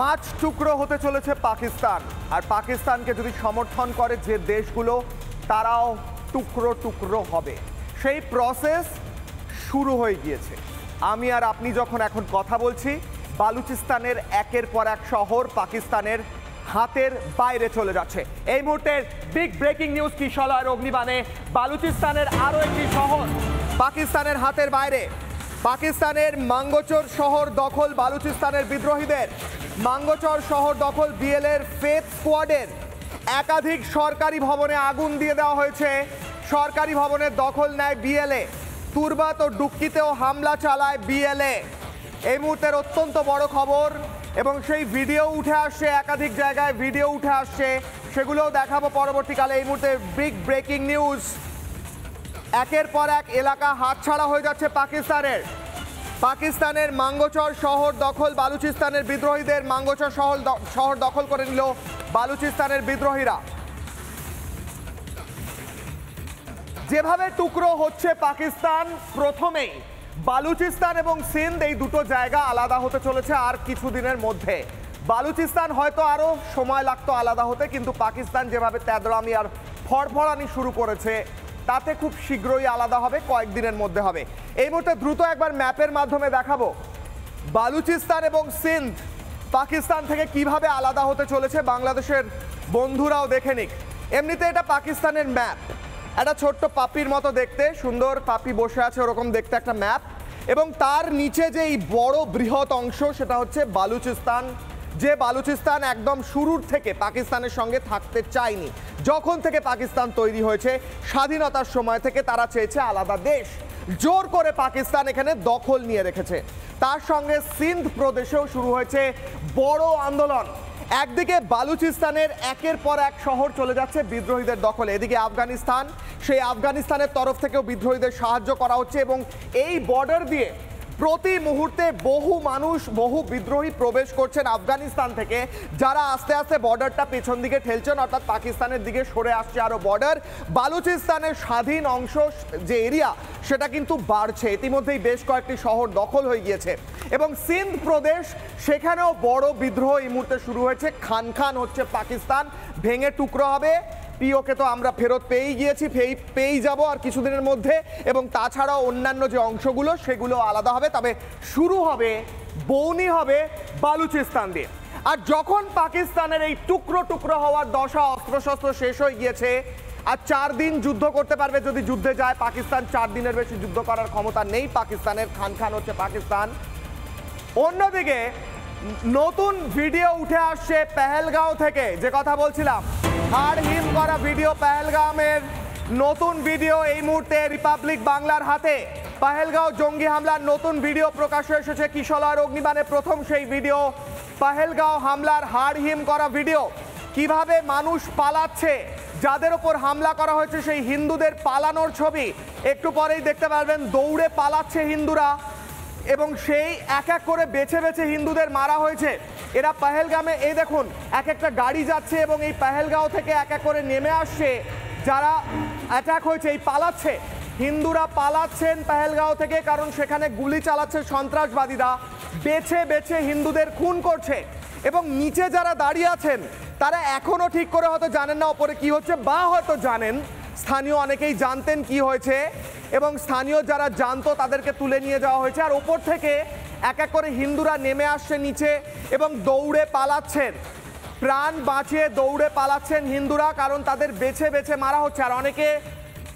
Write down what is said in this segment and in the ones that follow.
পাঁচ টুকরো হতে চলেছে পাকিস্তান, আর পাকিস্তানকে যদি সমর্থন করে যে দেশগুলো তারাও টুকরো টুকরো হবে। সেই প্রসেস শুরু হয়ে গিয়েছে। আমি আর আপনি যখন এখন কথা বলছি, বালুচিস্তানের একের পর এক শহর পাকিস্তানের হাতের বাইরে চলে যাচ্ছে। এই মুহূর্তের বিগ ব্রেকিং নিউজ, কিশলয়ের অগ্নিবাণে বালুচিস্তানের আরও একটি শহর পাকিস্তানের হাতের বাইরে। পাকিস্তানের মাঙ্গোচর শহর দখল বালুচিস্তানের বিদ্রোহীদের। মাঙ্গোচর শহর দখল বিএলএর ফেথ স্কোয়াডের। একাধিক সরকারি ভবনে আগুন দিয়ে দেওয়া হয়েছে। সরকারি ভবনের দখল নেয় বিএলএ। তুরবাত ও ডুক্কিতেও হামলা চালায় বিএলএ। এই মুহূর্তের অত্যন্ত বড় খবর, এবং সেই ভিডিও উঠে আসছে, একাধিক জায়গায় ভিডিও উঠে আসছে, সেগুলোও দেখাবো পরবর্তীকালে। এই মুহূর্তে বিগ ব্রেকিং নিউজ, একের পর এক এলাকা হাতছাড়া হয়ে যাচ্ছে পাকিস্তানের। পাকিস্তানের মাঙ্গোচর শহর দখল বালুচিস্তানের বিদ্রোহীদের। মাঙ্গোচর শহর দখল করে নিল বালুচিস্তানের বিদ্রোহীরা। যেভাবে টুকরো হচ্ছে পাকিস্তান, প্রথমেই বালুচিস্তান এবং সিন্ধ এই দুটো জায়গা আলাদা হতে চলেছে আর কিছুদিনের মধ্যে। বালুচিস্তান হয়তো আরও সময় লাগতো আলাদা হতে, কিন্তু পাকিস্তান যেভাবে তেদরামি আর ফড়ফড়ানি শুরু করেছে, তাতে খুব শীঘ্রই আলাদা হবে, কয়েকদিনের মধ্যে হবে। এই মুহূর্তে দ্রুত একবার ম্যাপের মাধ্যমে দেখাবো বালুচিস্তান এবং সিন্ধ পাকিস্তান থেকে কিভাবে আলাদা হতে চলেছে। বাংলাদেশের বন্ধুরাও দেখে নিক। এমনিতে এটা পাকিস্তানের ম্যাপ, একটা ছোট্ট পাপির মতো দেখতে, সুন্দর পাপি বসে আছে ওরকম দেখতে একটা ম্যাপ, এবং তার নিচে যে এই বড় বৃহৎ অংশ সেটা হচ্ছে বালুচিস্তান। যে বালুচিস্তান একদম শুরুর থেকে পাকিস্তানের সঙ্গে থাকতে চায়নি। যখন থেকে পাকিস্তান তৈরি হয়েছে, স্বাধীনতার সময় থেকে তারা চেয়েছে আলাদা দেশ। জোর করে পাকিস্তান এখানে দখল নিয়ে রেখেছে। তার সঙ্গে সিন্ধ প্রদেশেও শুরু হয়েছে বড় আন্দোলন। একদিকে বালুচিস্তানের একের পর এক শহর চলে যাচ্ছে বিদ্রোহীদের দখলে, এদিকে আফগানিস্তান, সেই আফগানিস্তানের তরফ থেকেও বিদ্রোহীদের সাহায্য করা হচ্ছে, এবং এই বর্ডার দিয়ে প্রতি মুহূর্তে বহু মানুষ, বহু বিদ্রোহী প্রবেশ করছেন আফগানিস্তান থেকে, যারা আস্তে আস্তে বর্ডারটা পেছন দিকে ঠেলছেন, অর্থাৎ পাকিস্তানের দিকে সরে আসছে আরও বর্ডার। বালুচিস্তানের স্বাধীন অংশ যে এরিয়া, সেটা কিন্তু বাড়ছে। ইতিমধ্যেই বেশ কয়েকটি শহর দখল হয়ে গিয়েছে, এবং সিন্ধ প্রদেশ, সেখানেও বড় বিদ্রোহ এই মুহূর্তে শুরু হয়েছে। খান খান হচ্ছে পাকিস্তান, ভেঙে টুকরো হবে। পিওকে তো আমরা ফেরত পেয়েই গিয়েছি, পেয়েই যাব আর কিছুদিনের মধ্যে, এবং তাছাড়াও অন্যান্য যে অংশগুলো সেগুলো আলাদা হবে। তবে শুরু হবে, বৌনি হবে বালুচিস্তান দিয়ে। আর যখন পাকিস্তানের এই টুকরো টুকরো হওয়ার দশা, অস্ত্রশস্ত্র শেষ হয়ে গিয়েছে, আর 4 দিন যুদ্ধ করতে পারবে যদি যুদ্ধে যায় পাকিস্তান, 4 দিনের বেশি যুদ্ধ করার ক্ষমতা নেই পাকিস্তানের। খান খান হচ্ছে পাকিস্তান। অন্যদিকে নতুন ভিডিও উঠে আসছে পেহেলগাঁও থেকে, যে কথা বলছিলাম, হাড়হিম করা ভিডিও পেহেলগাঁওয়ের নতুন ভিডিও এই মুহূর্তে রিপাবলিক বাংলার হাতে। পেহেলগাঁও জঙ্গি হামলার নতুন ভিডিও প্রকাশ্যে এসেছে। কিশলয়ের অগ্নিবাণে প্রথম সেই ভিডিও, পেহেলগাঁও হামলার হাড়হিম করা ভিডিও। কিভাবে মানুষ পালাচ্ছে, যাদের ওপর হামলা করা হয়েছে সেই হিন্দুদের পালানোর ছবি একটু পরেই দেখতে পারবেন। দৌড়ে পালাচ্ছে হিন্দুরা, এবং সেই এক এক করে বেছে বেছে হিন্দুদের মারা হয়েছে। এরা পেহেলগামে, এই দেখুন এক একটা গাড়ি যাচ্ছে, এবং এই পেহেলগাঁও থেকে এক এক করে নেমে আসছে যারা অ্যাটাক হয়েছে, এই পালাচ্ছে হিন্দুরা, পালাচ্ছেন পেহেলগাঁও থেকে, কারণ সেখানে গুলি চালাচ্ছে সন্ত্রাসবাদীরা, বেছে বেছে হিন্দুদের খুন করছে। এবং নিচে যারা দাঁড়িয়ে আছেন তারা এখনও ঠিক করে হয়তো জানেন না ওপরে কি হচ্ছে, বা হয়তো জানেন, স্থানীয় অনেকেই জানতেন কি হয়েছে, এবং স্থানীয় যারা জানতো তাদেরকে তুলে নিয়ে যাওয়া হয়েছে। আর ওপর থেকে এক এক করে হিন্দুরা নেমে আসছে নিচে, এবং দৌড়ে পালাচ্ছেন, প্রাণ বাঁচিয়ে দৌড়ে পালাচ্ছেন হিন্দুরা, কারণ তাদের বেছে বেছে মারা হচ্ছে। আর অনেকে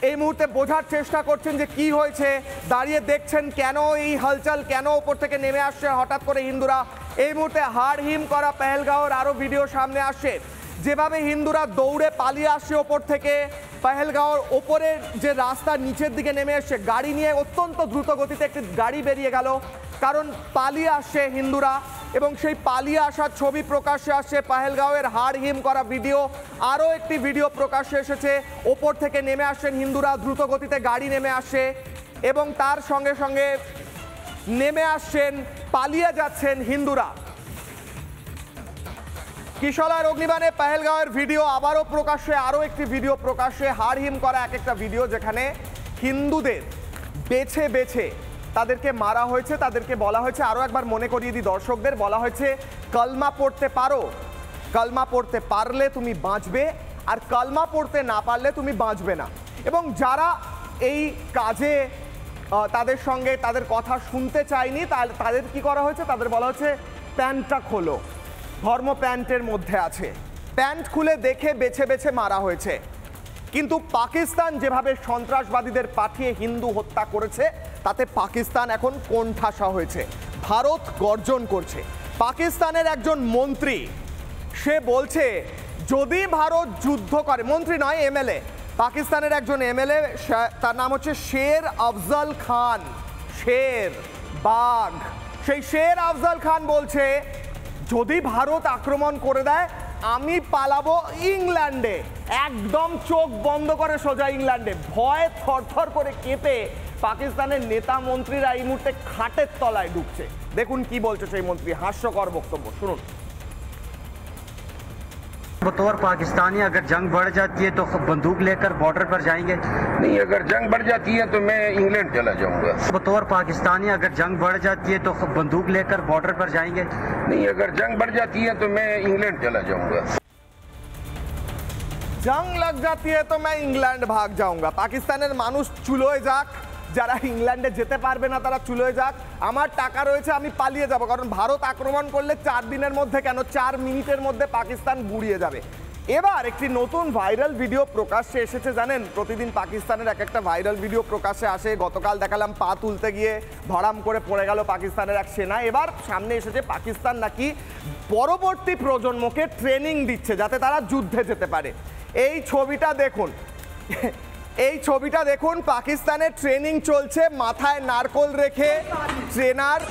এই মুহূর্তে বোঝার চেষ্টা করছেন যে কি হয়েছে, দাঁড়িয়ে দেখছেন কেন এই হালচাল, কেন ওপর থেকে নেমে আসছে হঠাৎ করে হিন্দুরা। এই মুহূর্তে হাড়হিম করা পেহেলগাঁওয়ের আরও ভিডিও সামনে আসছে, যেভাবে হিন্দুরা দৌড়ে পালিয়ে আসছে ওপর থেকে। পেহেলগাঁওর ওপরের যে রাস্তা নিচের দিকে নেমে এসছে, গাড়ি নিয়ে অত্যন্ত দ্রুত গতিতে একটি গাড়ি বেরিয়ে গেল, কারণ পালিয়ে আসছে হিন্দুরা, এবং সেই পালিয়ে আসার ছবি প্রকাশ্যে আসছে। পেহেলগাঁওয়ের হাড়হিম করা ভিডিও, আরও একটি ভিডিও প্রকাশ্যে এসেছে। ওপর থেকে নেমে আসছেন হিন্দুরা, দ্রুত গতিতে গাড়ি নেমে আসছে, এবং তার সঙ্গে সঙ্গে নেমে আসছেন, পালিয়ে যাচ্ছেন হিন্দুরা। কিশলয়ের অগ্নিবাণে পেহেলগাঁওয়ের ভিডিও আবারও প্রকাশ্যে, আরও একটি ভিডিও প্রকাশ্যে, হাড়হিম করা এক একটা ভিডিও, যেখানে হিন্দুদের বেছে বেছে তাদেরকে মারা হয়েছে। তাদেরকে বলা হয়েছে, আরও একবার মনে করিয়ে দিই দর্শকদের, বলা হয়েছে কলমা পড়তে পারো, কলমা পড়তে পারলে তুমি বাঁচবে, আর কলমা পড়তে না পারলে তুমি বাঁচবে না। এবং যারা এই কাজে তাদের সঙ্গে তাদের কথা শুনতে চায়নি, তাদের কি করা হয়েছে, তাদের বলা হচ্ছে প্যান্টটা খোলো। ধর্ম প্যান্টের মধ্যে আছে, প্যান্ট খুলে দেখে বেছে বেছে মারা হয়েছে। কিন্তু পাকিস্তান যেভাবে সন্ত্রাসবাদীদের পাঠিয়ে হিন্দু হত্যা করেছে, তাতে পাকিস্তান এখন কোণঠাসা হয়েছে। ভারত গর্জন করছে। পাকিস্তানের একজন মন্ত্রী সে বলছে যদি ভারত যুদ্ধ করে, মন্ত্রী নয় এমএলএ, পাকিস্তানের একজন এমএলএ, তার নাম হচ্ছে শের আফজল খান, শের বাঘ, সেই শের আফজল খান বলছে যদি ভারত আক্রমণ করে দেয় আমি পালাবো ইংল্যান্ডে। একদম চোখ বন্ধ করে সোজা ইংল্যান্ডে। ভয়ে থরথর করে কেঁপে পাকিস্তানের নেতা মন্ত্রীরা এই মুহূর্তে খাটের তলায় ঢুকছে। দেখুন কি বলছে সেই মন্ত্রী, হাস্যকর বক্তব্য, শুনুন। बतौर पाकिस्तानी अगर जंग बढ़ जाती है तो बंदूक लेकर बॉर्डर पर जाएंगे? नहीं, अगर जंग बढ़ जाती है तो मैं इंग्लैंड चला जाऊंगा। बतौर पाकिस्तानी अगर जंग बढ़ जाती है तो बंदूक लेकर बॉर्डर पर जाएंगे? नहीं, अगर जंग बढ़ जाती है तो मैं इंग्लैंड चला जाऊंगा। जंग लग जाती है तो मैं इंग्लैंड भाग जाऊंगा। পাকিস্তানের মানুষ চুলোয় যাক, যারা ইংল্যান্ডে যেতে পারবে না তারা চুলোয় যাক, আমার টাকা রয়েছে আমি পালিয়ে যাব, কারণ ভারত আক্রমণ করলে 4 দিনের মধ্যে কেন 4 মিনিটের মধ্যে পাকিস্তান গুড়িয়ে যাবে। এবার একটি নতুন ভাইরাল ভিডিও প্রকাশ্যে এসেছে। জানেন প্রতিদিন পাকিস্তানের এক একটা ভাইরাল ভিডিও প্রকাশ্যে আসে। গতকাল দেখালাম পা তুলতে গিয়ে ধরাম করে পড়ে গেল পাকিস্তানের এক সেনা। এবার সামনে এসেছে পাকিস্তান নাকি পরবর্তী প্রজন্মকে ট্রেনিং দিচ্ছে যাতে তারা যুদ্ধে যেতে পারে। এই ছবিটা দেখুন, এই ছবিটা দেখুন, পাকিস্তানের ট্রেনিং চলছে, মাথায় নারকোল রেখে ট্রেনার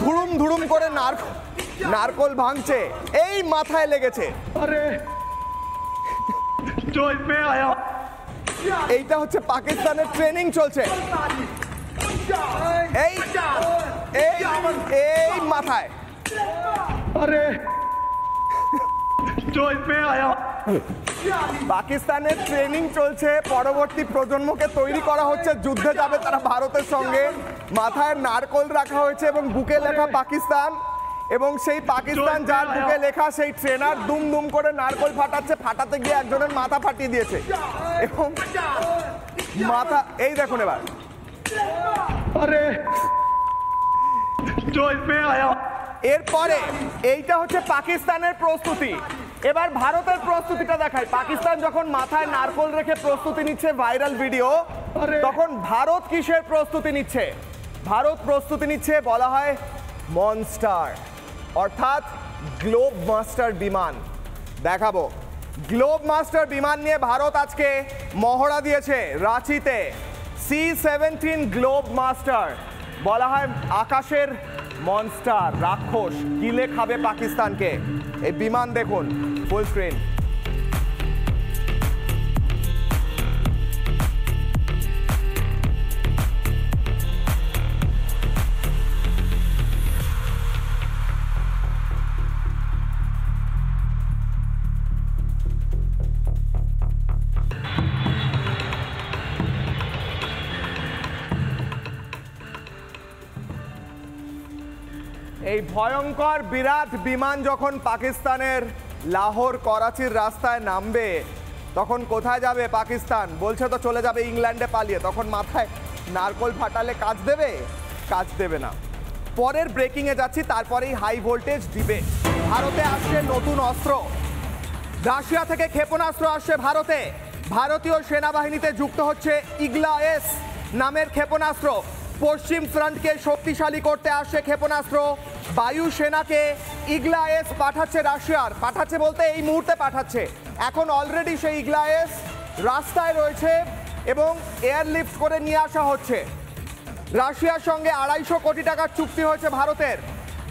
ধুড়ুম ধুড়ুম করে নারকোল ভাঙছে, এই মাথায় লেগেছে। এইটা হচ্ছে পাকিস্তানের ট্রেনিং চলছে, এই এই মাথায়। পাকিস্তানের ট্রেনিং চলছে, পরবর্তী প্রজন্মকে তৈরি করা হচ্ছে, যুদ্ধে যাবে তারা ভারতের সঙ্গে। মাথায় নারকোল রাখা হয়েছে এবং বুকে লেখা পাকিস্তান, এবং সেই পাকিস্তান যার বুকে লেখা সেই ট্রেনার দুম দুম করে নারকোল ফাটাচ্ছে, ফাটাতে গিয়ে একজনের মাথা ফাটিয়ে দিয়েছে। এবং মাথা এই দেখুন এবার, এরপরে এইটা হচ্ছে পাকিস্তানের প্রস্তুতি। এবার ভারতের প্রস্তুতিটা দেখায়। পাকিস্তান যখন মাথায় নারকোল রেখে প্রস্তুতি নিচ্ছে, ভাইরাল ভিডিও, তখন ভারত কিসের প্রস্তুতি নিচ্ছে? ভারত প্রস্তুতি নিচ্ছে বলা হয় মনস্টার, অর্থাৎ গ্লোব মাস্টার বিমান। দেখাবো, গ্লোব মাস্টার বিমান নিয়ে ভারত আজকে মহড়া দিয়েছে রাঁচিতে। C-17 গ্লোব মাস্টার, বলা হয় আকাশের মনস্টার, রাক্ষস, গিলে খাবে পাকিস্তানকে। এই বিমান দেখুন ফুল স্ক্রিন। এই ভয়ঙ্কর বিরাট বিমান যখন পাকিস্তানের লাহোর করাচির রাস্তায় নামবে, তখন কোথায় যাবে পাকিস্তান? বলছে তো চলে যাবে ইংল্যান্ডে পালিয়ে। তখন মাথায় নারকোল ফাটালে কাজ দেবে? কাজ দেবে না। পরের ব্রেকিংয়ে যাচ্ছি, তারপরেই হাই ভোল্টেজ ডিবেট। ভারতে আসছে নতুন অস্ত্র, রাশিয়া থেকে ক্ষেপণাস্ত্র আসছে ভারতে। ভারতীয় সেনাবাহিনীতে যুক্ত হচ্ছে ইগলা-এস নামের ক্ষেপণাস্ত্র। পশ্চিম ফ্রন্টকে শক্তিশালী করতে আসছে ক্ষেপণাস্ত্র। বায়ুসেনাকে ইগলা-এস পাঠাচ্ছে রাশিয়ার, পাঠাচ্ছে বলতে এই মুহূর্তে পাঠাচ্ছে। এখন অলরেডি সেই ইগলা-এস রাস্তায় রয়েছে এবং এয়ারলিফট করে নিয়ে আসা হচ্ছে। রাশিয়ার সঙ্গে 250 কোটি টাকার চুক্তি হয়েছে ভারতের।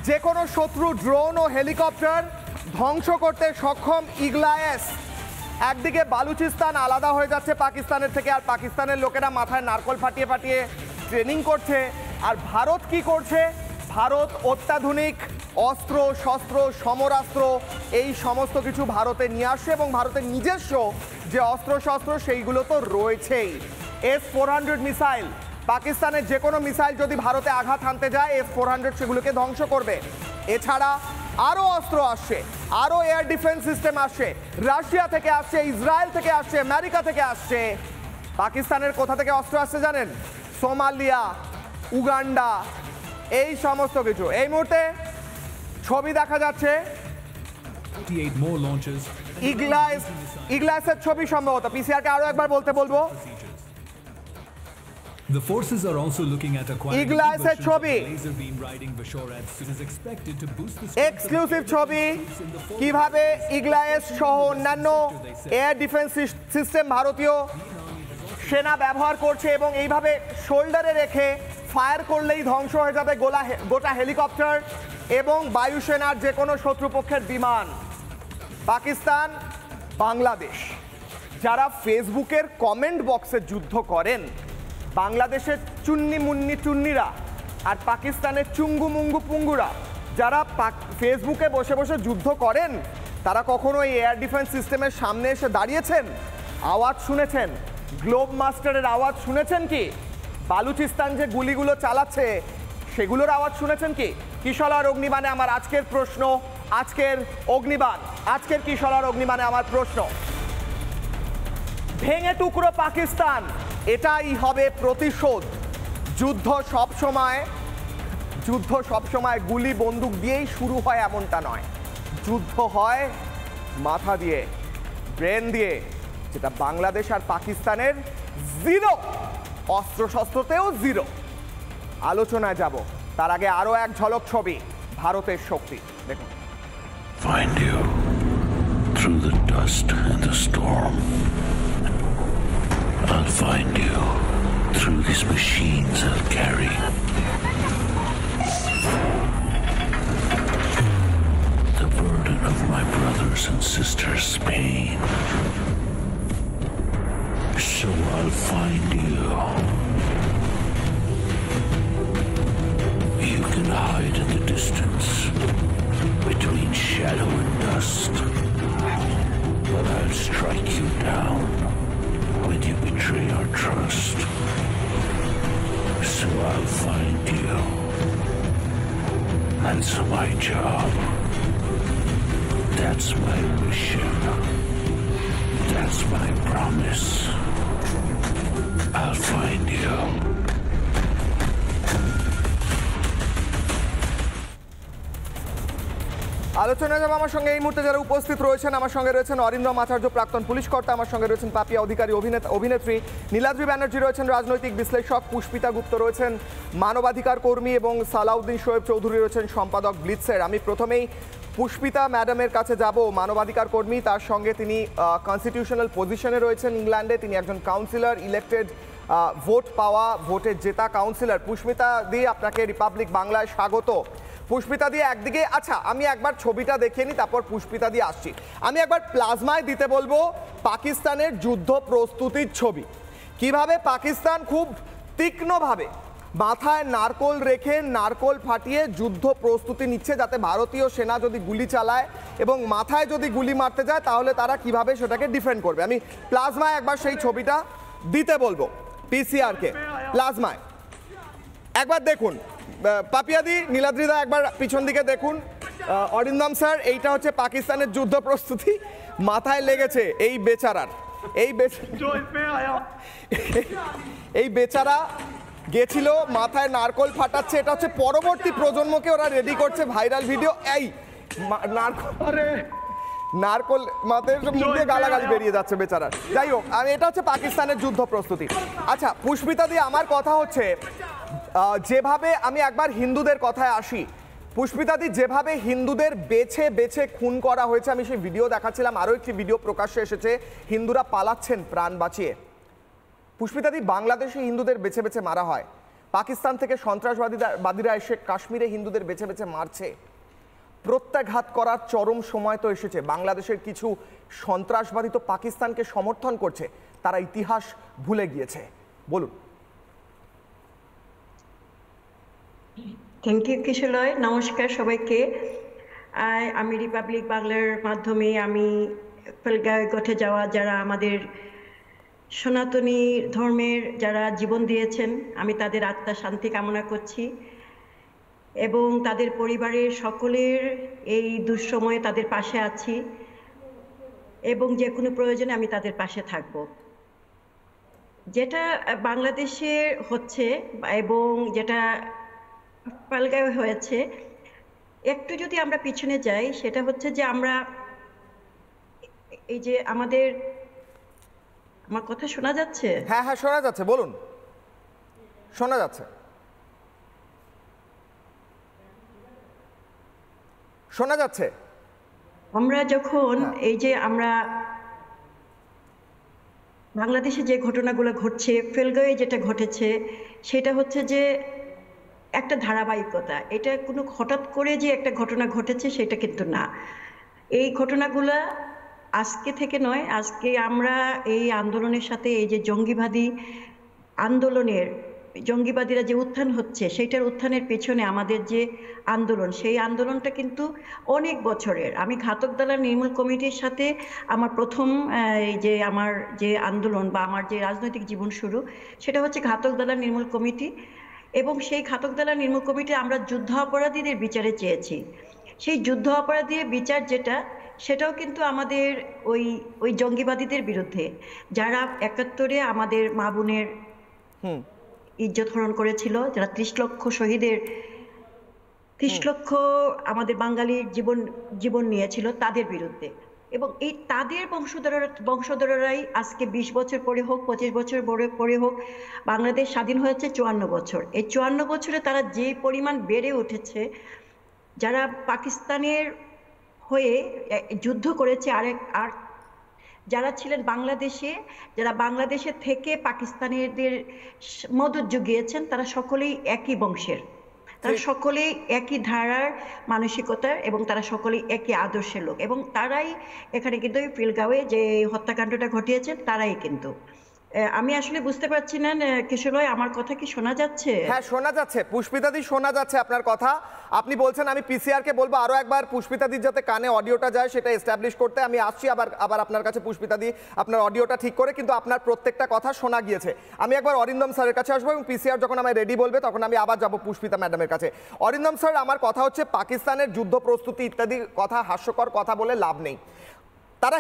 যে কোনো শত্রু ড্রোন ও হেলিকপ্টার ধ্বংস করতে সক্ষম ইগলা-এস। একদিকে বালুচিস্তান আলাদা হয়ে যাচ্ছে পাকিস্তানের থেকে, আর পাকিস্তানের লোকেরা মাথায় নারকোল ফাটিয়ে ফাটিয়ে ট্রেনিং করছে। আর ভারত কি করছে? ভারত অত্যাধুনিক অস্ত্র শস্ত্র সমরাস্ত্র এই সমস্ত কিছু ভারতে নিয়ে আসছে, এবং ভারতের নিজস্ব যে অস্ত্র শস্ত্র সেইগুলো তো রয়েছেই। S-400 মিসাইল, পাকিস্তানের যে কোনো মিসাইল যদি ভারতে আঘাত হানতে যায় S-400 সেগুলোকে ধ্বংস করবে। এছাড়া আরো অস্ত্র আসছে, আরো এয়ার ডিফেন্স সিস্টেম আসছে, রাশিয়া থেকে আসছে, ইসরায়েল থেকে আসছে, আমেরিকা থেকে আসছে। পাকিস্তানের কোথা থেকে অস্ত্র আসছে জানেন? সোমালিয়া, উগান্ডা, এই সমস্ত কিছু। এই মুহূর্তে ছবি দেখা যাচ্ছে more launches. ইগলাসের ছবি সম্ভবত। পিসিআরকে আরো একবার বলতে বলবো। The forces are also looking at acquiring Iglas new versions ছবি। of the laser beam riding Basharat. It is expected to boost the exclusive ছবি কিভাবে ইগলাস সহ অন্যান্য এয়ার ডিফেন্স সিস্টেম ভারতীয় সেনা ব্যবহার করছে এবং এইভাবে শোল্ডারে রেখে ফায়ার করলেই ধ্বংস হয়ে যাবে গোটা হেলিকপ্টার এবং বায়ুসেনার যে কোনো শত্রুপক্ষের বিমান। পাকিস্তান, বাংলাদেশ যারা ফেসবুকের কমেন্ট বক্সে যুদ্ধ করেন, বাংলাদেশের চুন্নি মুন্নি চুন্নিরা আর পাকিস্তানের চুঙ্গু মুঙ্গু পুঙ্গুরা যারা ফেসবুকে বসে বসে যুদ্ধ করেন, তারা কখনো এই এয়ার ডিফেন্স সিস্টেমের সামনে এসে দাঁড়িয়েছেন? আওয়াজ শুনেছেন? গ্লোব মাস্টারের আওয়াজ শুনেছেন কি? বালুচিস্তান যে গুলিগুলো চালাচ্ছে সেগুলোর আওয়াজ শুনেছেন কি? কিশলার অগ্নিবাণে আমার আজকের প্রশ্ন, আজকের অগ্নিবাণ, আজকের কিশলার অগ্নিবাণে আমার প্রশ্ন। ভেঙে টুকরো পাকিস্তান, এটাই হবে প্রতিশোধ। যুদ্ধ সবসময় গুলি বন্দুক দিয়েই শুরু হয় এমনটা নয়। যুদ্ধ হয় মাথা দিয়ে, ব্রেন দিয়ে, যেটা বাংলাদেশ আর পাকিস্তানের জিরো, অস্ত্রশস্ত্রতেও জিরো। আলোচনায় যাব, তার আগে আরো এক ঝলক ছবি ভারতের শক্তি দেখুন। Find you through the dust and the storm. I'll find you through these machines I'll carry. The burden of my brothers and sisters' pain. So I'll find you. You can hide in the distance between shadow and dust, but I'll strike you down when you betray our trust. So I'll find you. That's my job. That's my mission. That's my promise. I'll find you. আলোচনা যাব। আমার সঙ্গে এই মুহূর্তে যারা উপস্থিত রয়েছেন, আমার সঙ্গে রয়েছেন অরিন্দম আচার্য, প্রাক্তন পুলিশ কর্তা, আমার সঙ্গে রয়েছেন পাপিয়া অধিকারী, অভিনেত্রী, নীলাদ্রি ব্যানার্জি রয়েছেন রাজনৈতিক বিশ্লেষক, পুষ্পিতা গুপ্ত রয়েছেন মানবাধিকার কর্মী এবং সালাউদ্দিন শোয়েব চৌধুরী রয়েছেন সম্পাদক ব্লিটসের। আমি প্রথমেই পুষ্পিতা ম্যাডামের কাছে যাব, মানবাধিকার কর্মী, তার সঙ্গে তিনি কনস্টিটিউশনাল পজিশনে রয়েছেন ইংল্যান্ডে, তিনি একজন কাউন্সিলর, ইলেক্টেড, ভোট পাওয়া, ভোটে জেতা কাউন্সিলর। পুষ্পিতা দি, আপনাকে রিপাবলিক বাংলায় স্বাগত। পুষ্পিতা দিয়ে একদিকে, আচ্ছা আমি একবার ছবিটা দেখে নিই, তারপর পুষ্পিতা দিয়ে আসছি। আমি একবার প্লাজমায় দিতে বলবো পাকিস্তানের যুদ্ধ প্রস্তুতির ছবি, কিভাবে পাকিস্তান খুব তীক্ষ্ণভাবে মাথায় নারকোল রেখে নারকোল ফাটিয়ে যুদ্ধ প্রস্তুতি নিচ্ছে, যাতে ভারতীয় সেনা যদি গুলি চালায় এবং মাথায় যদি গুলি মারতে যায় তাহলে তারা কিভাবে সেটাকে ডিফেন্ড করবে। আমি প্লাজমায় একবার সেই ছবিটা দিতে বলবো পিসিআরকে। প্লাজমায় একবার দেখুন, পাপিয়াদি, নীলাদ্রিদা একবার পিছন দিকে দেখুন। অরিন্দম স্যার, এইটা হচ্ছে পাকিস্তানের যুদ্ধ প্রস্তুতি, মাথায় লেগেছে এই বেচারার। এই বেচারা গেছিল, মাথায় নারকোল ফাটাচ্ছে। এটা হচ্ছে পরবর্তী প্রজন্মকে ওরা রেডি করছে, ভাইরাল ভিডিও। এই নারকোল মাথায় মুখ দিয়ে গালাগালি বেরিয়ে যাচ্ছে বেচারার। যাই হোক, এটা হচ্ছে পাকিস্তানের যুদ্ধ প্রস্তুতি। আচ্ছা পুষ্পিতা দিয়ে আমার কথা হচ্ছে, যেভাবে আমি একবার হিন্দুদের কথায় আসি, পুষ্পিতাদি, যেভাবে হিন্দুদের বেছে বেছে খুন করা হয়েছে, আমি সেই ভিডিও দেখাচ্ছিলাম, আরও একটি ভিডিও প্রকাশ্যে এসেছে, হিন্দুরা পালাচ্ছেন প্রাণ বাঁচিয়ে। পুষ্পিতাদি, বাংলাদেশে হিন্দুদের বেছে বেছে মারা হয়, পাকিস্তান থেকে সন্ত্রাসবাদীরা এসে কাশ্মীরে হিন্দুদের বেছে বেছে মারছে। প্রত্যাঘাত করার চরম সময় তো এসেছে। বাংলাদেশের কিছু সন্ত্রাসবাদী তো পাকিস্তানকে সমর্থন করছে, তারা ইতিহাস ভুলে গিয়েছে। বলুন। থ্যাংক ইউ কিশোরয়, নমস্কার সবাইকে। আমি রিপাবলিক বাংলার মাধ্যমে আমি পেহেলগাঁওয়ে ঘটে যাওয়া যারা আমাদের সনাতনী ধর্মের যারা জীবন দিয়েছেন, আমি তাদের আত্মার শান্তি কামনা করছি। এবং তাদের পরিবারের সকলের এই দুঃসময়ে তাদের পাশে আছি এবং যে কোনো প্রয়োজনে আমি তাদের পাশে থাকব। যেটা বাংলাদেশে হচ্ছে এবং যেটা পালগাঁওয়ে হয়েছে, একটু যদি আমরা পিছনে যাই, সেটা হচ্ছে যে আমরা এই যে আমার কথা শোনা যাচ্ছে? হ্যাঁ হ্যাঁ শোনা যাচ্ছে, বলুন। শোনা যাচ্ছে, শোনা যাচ্ছে। আমরা যখন এই যে আমরা বাংলাদেশে যে ঘটনাগুলো ঘটছে, ফেলগাঁওয়ে যেটা ঘটেছে, সেটা হচ্ছে যে একটা ধারাবাহিকতা। এটা কোনো হঠাৎ করে যে একটা ঘটনা ঘটেছে সেটা কিন্তু না। এই ঘটনাগুলা আজকে থেকে নয়, আজকে আমরা এই আন্দোলনের সাথে এই যে জঙ্গিবাদীরা যে উত্থান হচ্ছে, সেইটার উত্থানের পেছনে আমাদের যে আন্দোলন, সেই আন্দোলনটা কিন্তু অনেক বছরের। আমি ঘাতক দালাল নির্মূল কমিটির সাথে আমার প্রথম আমার যে আন্দোলন বা আমার যে রাজনৈতিক জীবন শুরু, সেটা হচ্ছে ঘাতক দালাল নির্মূল কমিটি। এবং সেই ঘাতক দালাল নির্মূল কমিটি আমরা যুদ্ধ অপরাধীদের বিচারে চেয়েছি। সেই যুদ্ধ অপরাধীর বিচার সেটাও কিন্তু আমাদের ওই জঙ্গিবাদীদের বিরুদ্ধে, যারা ৭১-এ আমাদের মা বোনের ইজ্জত হরণ করেছিল, যারা ৩০ লক্ষ শহীদের ৩০ লক্ষ আমাদের বাঙালির জীবন নিয়েছিল, তাদের বিরুদ্ধে। এবং এই তাদের বংশধররাই আজকে ২০ বছর পরে হোক, ২৫ বছর পরে হোক, বাংলাদেশ স্বাধীন হয়েছে ৫৪ বছর। এই ৫৪ বছরে তারা যে পরিমাণ বেড়ে উঠেছে, যারা পাকিস্তানের হয়ে যুদ্ধ করেছে, আর যারা ছিলেন বাংলাদেশে, যারা বাংলাদেশে থেকে পাকিস্তানিদের মদত জুগিয়েছেন, তারা সকলেই একই বংশের, তারা সকলেই একই ধারার মানসিকতার এবং তারা সকলেই একই আদর্শের লোক। এবং তারাই এখানে কিন্তু ফিলগাঁওয়ে যে হত্যাকাণ্ডটা ঘটিয়েছেন, তারাই কিন্তু। আমি আসলে বুঝতে পারছি না কিশোর ভাই, আমার কথা কি শোনা যাচ্ছে? হ্যাঁ শোনা যাচ্ছে পুষ্পিতাদি, শোনা যাচ্ছে আপনার কথা। আপনি বলছেন, আমি পিসিআর কে বলবো আরো একবার পুষ্পিতাদির যাতে কানে অডিওটা যায় সেটা এস্টাবলিশ করতে। আমি আসছি আবার আপনার কাছে পুষ্পিতাদি, আপনার অডিওটা ঠিক করে। কিন্তু আপনার প্রত্যেকটা কথা শোনা গিয়েছে। আমি একবার অরিন্দম স্যারের কাছে আসবো এবং পিসিআর যখন আমায় রেডি বলবে তখন আমি আবার যাবো পুষ্পিতা ম্যাডামের কাছে। অরিন্দম স্যার, আমার কথা হচ্ছে পাকিস্তানের যুদ্ধ প্রস্তুতি ইত্যাদি কথা, হাস্যকর কথা বলে লাভ নেই। তারা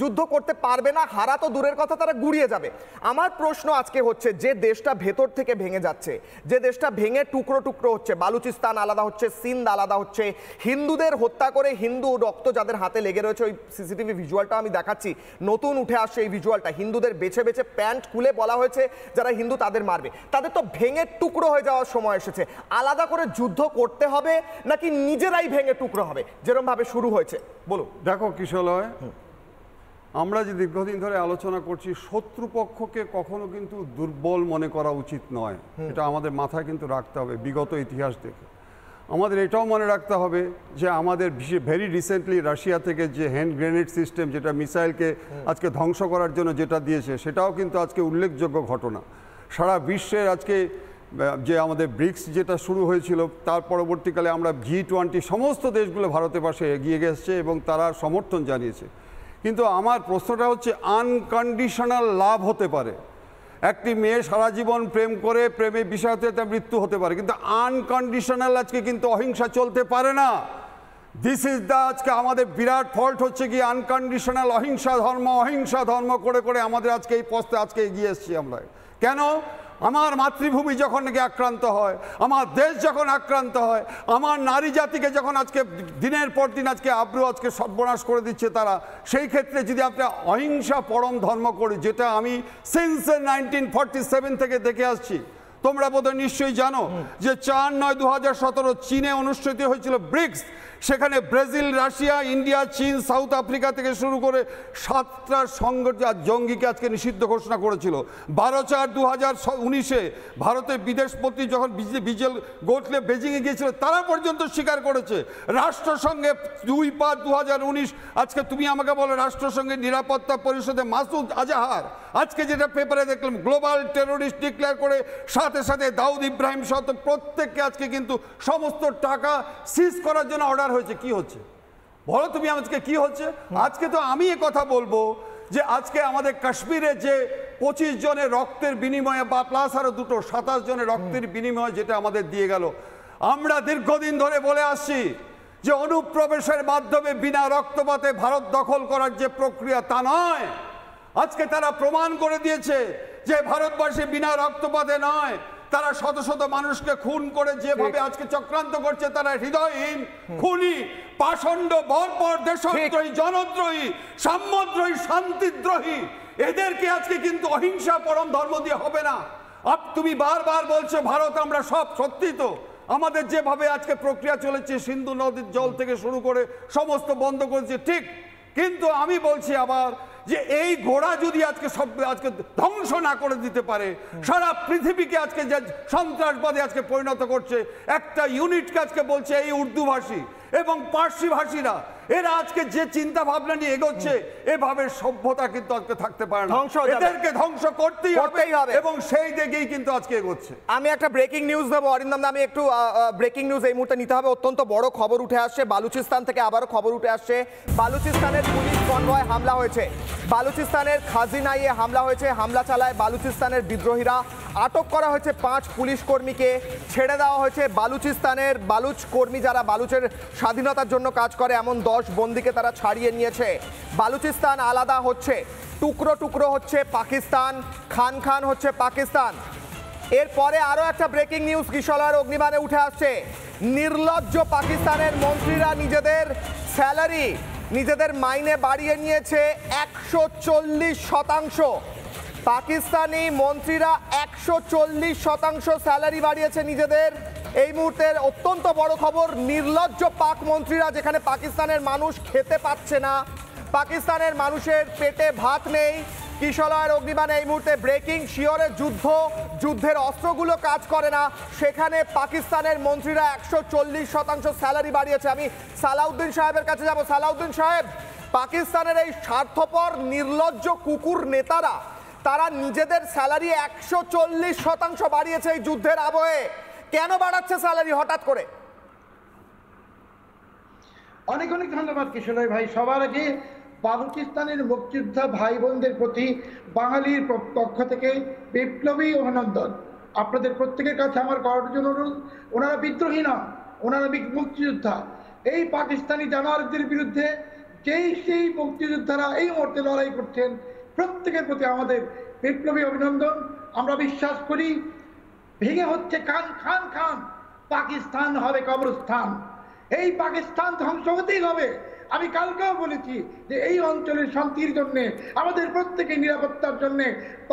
যুদ্ধ করতে পারবে না, হারা তো দূরের কথা, তারা গুড়িয়ে যাবে। আমার প্রশ্ন আজকে হচ্ছে, যে দেশটা ভেতর থেকে ভেঙে যাচ্ছে, যে দেশটা ভেঙে টুকরো টুকরো হচ্ছে, বালুচিস্তান আলাদা হচ্ছে, সিন্ধ আলাদা হচ্ছে, হিন্দুদের হত্যা করে হিন্দু রক্ত যাদের হাতে লেগে রয়েছে, ওই সিসিটিভি ভিজুয়ালটা আমি দেখাচ্ছি, নতুন উঠে আসছে এই ভিজুয়ালটা, হিন্দুদের বেছে বেছে প্যান্ট খুলে বলা হয়েছে যারা হিন্দু তাদের মারবে। তাদের তো ভেঙে টুকরো হয়ে যাওয়ার সময় এসেছে। আলাদা করে যুদ্ধ করতে হবে নাকি নিজেরাই ভেঙে টুকরো হবে, যেরকম ভাবে শুরু হয়েছে? বলুন। দেখো কিশোরয়, আমরা যে দীর্ঘদিন ধরে আলোচনা করছি, শত্রুপক্ষকে কখনো কিন্তু দুর্বল মনে করা উচিত নয়। এটা আমাদের মাথায় কিন্তু রাখতে হবে বিগত ইতিহাস দেখে। আমাদের এটাও মনে রাখতে হবে যে আমাদের ভেরি রিসেন্টলি রাশিয়া থেকে যে হ্যান্ড গ্রেনেড সিস্টেম, যেটা মিসাইলকে আজকে ধ্বংস করার জন্য যেটা দিয়েছে, সেটাও কিন্তু আজকে উল্লেখযোগ্য ঘটনা। সারা বিশ্বের আজকে যে আমাদের ব্রিক্স যেটা শুরু হয়েছিল, তার পরবর্তীকালে আমরা G20 সমস্ত দেশগুলো ভারতের পাশে এগিয়ে গেছে এবং তারা সমর্থন জানিয়েছে। কিন্তু আমার প্রশ্নটা হচ্ছে, আনকন্ডিশনাল লাভ হতে পারে। একটি মেয়ে সারা জীবন প্রেম করে প্রেমের বিষয়তে তার মৃত্যু হতে পারে, কিন্তু আনকন্ডিশনাল আজকে কিন্তু অহিংসা চলতে পারে না। দিস ইজ দ্য আজকে আমাদের বিরাট ফল্ট হচ্ছে কি, আনকন্ডিশনাল অহিংসা ধর্ম করে করে আমাদের আজকে এই পথে আজকে এগিয়ে এসেছি আমরা। কেন? আমার মাতৃভূমি যখন নাকি আক্রান্ত হয়, আমার দেশ যখন আক্রান্ত হয়, আমার নারী জাতিকে যখন আজকে দিনের পর দিন আজকে আজকে সর্বনাশ করে দিচ্ছে তারা, সেই ক্ষেত্রে যদি আমরা অহিংসা পরম ধর্ম করি, যেটা আমি সিন্স 1947 থেকে দেখে আসছি। তোমরা বোধহয় নিশ্চয়ই জানো যে 4/9/2017 চীনে অনুষ্ঠিত হয়েছিল ব্রিক্স। সেখানে ব্রাজিল, রাশিয়া, ইন্ডিয়া, চীন, সাউথ আফ্রিকা থেকে শুরু করে 7টা জঙ্গিকে আজকে নিষিদ্ধ ঘোষণা করেছিল। 12/4/2019 ভারতের বিদেশমন্ত্রী যখন বিজেল গোখলে বেজিংয়ে গিয়েছিল, তারা পর্যন্ত স্বীকার করেছে। রাষ্ট্রসংঘে 2/5/2019, আজকে তুমি আমাকে বলো রাষ্ট্রসংঘের নিরাপত্তা পরিষদে মাসুদ আজাহার আজকে যেটা পেপারে দেখলাম গ্লোবাল টেরোরিস্ট ডিক্লেয়ার করে, সাথে সাথে দাউদ ইব্রাহিম সহ প্রত্যেককে আজকে কিন্তু সমস্ত টাকা সিজ করার জন্য অর্ডার হয়েছে। কি হচ্ছে বলো তুমি আজকে, কি হচ্ছে? আজকে তো আমি এ কথা বলবো যে আজকে আমাদের কাশ্মীরে যে 25 জনের রক্তের বিনিময়ে বা প্লাস আরো 27 জনের রক্তের বিনিময়ে যেটা আমাদের দিয়ে গেল, আমরা দীর্ঘদিন ধরে বলে আসছি যে অনুপ্রবেশের মাধ্যমে বিনা রক্তপাতে ভারত দখল করার যে প্রক্রিয়া তা নয়। আজকে তারা প্রমাণ করে দিয়েছে যে ভারতবর্ষে বিনা রক্তপাতে নয়, তারা শত শত মানুষকে খুন করে যেভাবে আজকে চক্রান্ত করছে, তারা হৃদয়হীন, খুনি, পাষণ্ড, বর্বর, দেশদ্রোহী, জনদ্রোহী, সাম্যদ্রোহী, শান্তিদ্রোহী। এদেরকে আজকে কিন্তু অহিংসা পরম ধর্ম দিয়ে হবে না। তুমি বারবার বলছো ভারত আমরা সব, সত্যি তো আমাদের যেভাবে আজকে প্রক্রিয়া চলেছে, সিন্ধু নদীর জল থেকে শুরু করে সমস্ত বন্ধ করেছে, ঠিক। কিন্তু আমি বলছি আবার যে এই ঘোড়া যদি আজকে সব আজকে ধ্বংস না করে দিতে পারে, সারা পৃথিবীকে আজকে যে সন্ত্রাসবাদে আজকে পরিণত করছে, একটা ইউনিটকে আজকে বলছে এই উর্দু ভাষী এবং পার্সি ভাষীরা, এরা আজকে যে চিন্তা ভাবনা নিয়ে এগোচ্ছে, এভাবে সভ্যতা কিন্তু আজকে থাকতে পারে না, এদেরকে ধ্বংস করতেই হবে এবং সেই দিকেই কিন্তু আজকে এগোচ্ছে। আমি একটা ব্রেকিং নিউজ দেবো অরিন্দম দা, আমি একটু ব্রেকিং নিউজ এই মুহূর্তে নিতে হবে। অত্যন্ত বড় খবর উঠে আসছে, বালুচিস্তান থেকে আবারও খবর উঠে আসছে। বালুচিস্তানের পুলিশ কনভয় হামলা হয়েছে, বালুচিস্তানের খাজিনাইয়ে হামলা হয়েছে, হামলা চালায় বালুচিস্তানের বিদ্রোহীরা। আটক করা হয়েছে 5 পুলিশ কর্মীকে, ছেড়ে দেওয়া হয়েছে বালুচিস্তানের বালুচ কর্মী যারা বালুচের স্বাধীনতার জন্য কাজ করে, এমন 10 বন্দীকে তারা ছাড়িয়ে নিয়েছে। বালুচিস্তান আলাদা হচ্ছে, টুকরো টুকরো হচ্ছে পাকিস্তান, খান খান হচ্ছে পাকিস্তান। এরপরে আরো একটা ব্রেকিং নিউজ কিশলয়ের অগ্নিবাণে উঠে আসছে। নির্লজ্জ পাকিস্তানের মন্ত্রীরা নিজেদের স্যালারি, নিজেদের মাইনে বাড়িয়ে নিয়েছে 140%। পাকিস্তানি মন্ত্রীরা 140% স্যালারি বাড়িয়েছে নিজেদের। এই মুহূর্তের অত্যন্ত বড় খবর, নির্লজ্জ পাক মন্ত্রীরা, যেখানে পাকিস্তানের মানুষ খেতে পাচ্ছে না, পাকিস্তানের মানুষের পেটে ভাত নেই। কিশলয়ের অগ্নিবাণে এই মুহূর্তে ব্রেকিং, শিয়রের যুদ্ধের অস্ত্রগুলো কাজ করে না, সেখানে পাকিস্তানের মন্ত্রীরা 140% স্যালারি বাড়িয়েছে। আমি সালাউদ্দিন সাহেবের কাছে যাব। সালাউদ্দিন সাহেব, পাকিস্তানের এই স্বার্থপর নির্লজ্জ কুকুর নেতারা, তারা নিজেদের স্যালারি 140% বাড়িয়েছে এই যুদ্ধের আবহে। কেন বাড়াচ্ছে স্যালারি হঠাৎ করে? অনেক অনেক ধন্যবাদ কিশোর ভাই। সবার আগে বালুচিস্তানের মুক্তিযোদ্ধা ভাই বোনদের প্রতি বাঙালির পক্ষ থেকে বিপ্লবী অভিনন্দন। আপনাদের প্রত্যেকের কাছে আমার করার জন্য অনুরোধ, ওনারা বিদ্রোহী নন, ওনারা মুক্তিযোদ্ধা। এই পাকিস্তানি জানোয়ারদের বিরুদ্ধে সেই মুক্তিযোদ্ধারা এই মুহূর্তে লড়াই করছেন, প্রত্যেকের প্রতি আমাদের বিপ্লবী অভিনন্দন। আমরা বিশ্বাস করি ভেঙে হচ্ছে খান খান খান, পাকিস্তান হবে কবরস্থান। এই পাকিস্তান ধ্বংস হতেই হবে। আমি কালকেও বলেছি যে এই অঞ্চলের শান্তির জন্য, আমাদের প্রত্যেকের নিরাপত্তার জন্য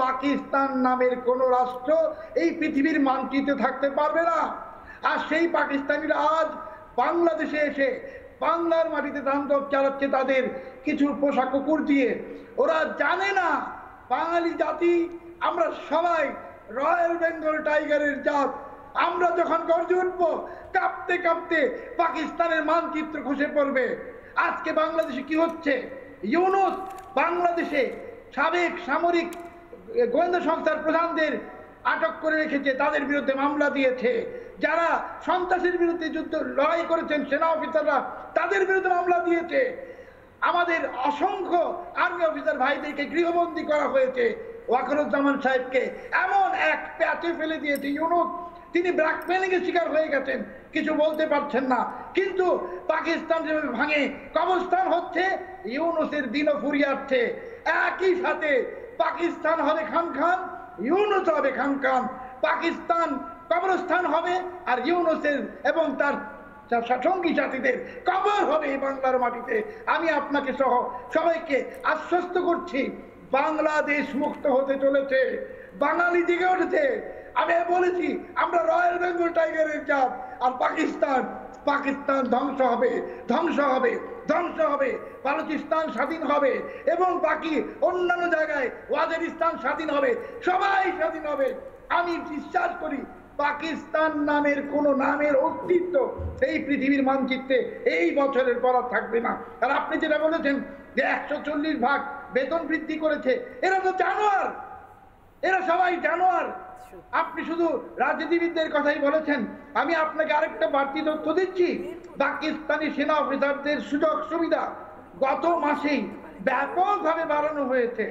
পাকিস্তান নামের কোনো রাষ্ট্র এই পৃথিবীর মানচিত্রে থাকতে পারবে না। আর সেই পাকিস্তানিরা আজ বাংলাদেশে এসে বাংলার মাটিতে তাণ্ডব চালাচ্ছে তাদের কিছু পোষা কুকুর দিয়ে। ওরা জানে না বাঙালি জাতি আমরা সবাই রয়্যাল বেঙ্গল টাইগারের জাত। আমরা যখন গর্জে উঠবো, কাঁপতে কাঁপতে পাকিস্তানের মানচিত্র খসে পড়বে। আজকে বাংলাদেশে কি হচ্ছে? ইউনূস বাংলাদেশে সাবেক সামরিক গোয়েন্দা সংস্থার প্রধানদের আটক করে রেখেছে, তাদের বিরুদ্ধে মামলা দিয়েছে। যারা সন্ত্রাসের বিরুদ্ধে যুদ্ধ লড়াই করেছেন সেনা অফিসাররা, তাদের বিরুদ্ধে মামলা দিয়েছে। আমাদের অসংখ্য আর্মি অফিসার ভাইদেরকে গৃহবন্দী করা হয়েছে। ওয়াকারুজ্জামান সাহেবকে এমন এক প্যাচে ফেলে দিয়েছে ইউনূস, তিনি ব্ল্যাকমেলিং এর শিকার হয়ে গেছেন, কিছু বলতে পারছেন না। কিন্তু পাকিস্তান যেভাবে ভাঙে কবরস্থান হচ্ছে, ইউনূসের দিনও ফুরিয়ে আসছে। একই সাথে পাকিস্তান হবে খান খান, ইউনূস হবে খান খান। পাকিস্তান কবরস্থান হবে আর ইউনূসের এবং তার সঙ্গী সাথীদের কবর হবে এই বাংলার মাটিতে। আমি আপনাকে সহ সবাইকে আশ্বস্ত করছি, বাংলাদেশ মুক্ত হতে চলেছে, বাঙালি জেগে উঠেছে। আমি বলেছি আমরা রয়্যাল বেঙ্গল টাইগারের জাত। আর পাকিস্তান ধ্বংস হবে, ধ্বংস হবে, ধ্বংস হবে। বালুচিস্তান স্বাধীন হবে এবং বাকি অন্যান্য জায়গায় ওয়াজিরিস্তান স্বাধীন হবে, সবাই স্বাধীন হবে। আমি বিশ্বাস করি পাকিস্তান নামের কোন নামের অস্তিত্ব এই পৃথিবীর মানচিত্রে এই বছরের পর থাকবে না। আর আপনি যেটা বলেছেন যে 140% বেতন বৃদ্ধি করেছে, এরা তো জানোয়ার, এরা সবাই জানোয়ার। আপনি শুধু রাজনীতিবিদদের কথাই বলেছেন, আমি আপনাকে আরেকটা বাড়তি তথ্য দিচ্ছি। পাকিস্তানি সেনা অফিসারদের সুযোগ সুবিধা গত মাসেই ব্যাপকভাবে বাড়ানো হয়েছে।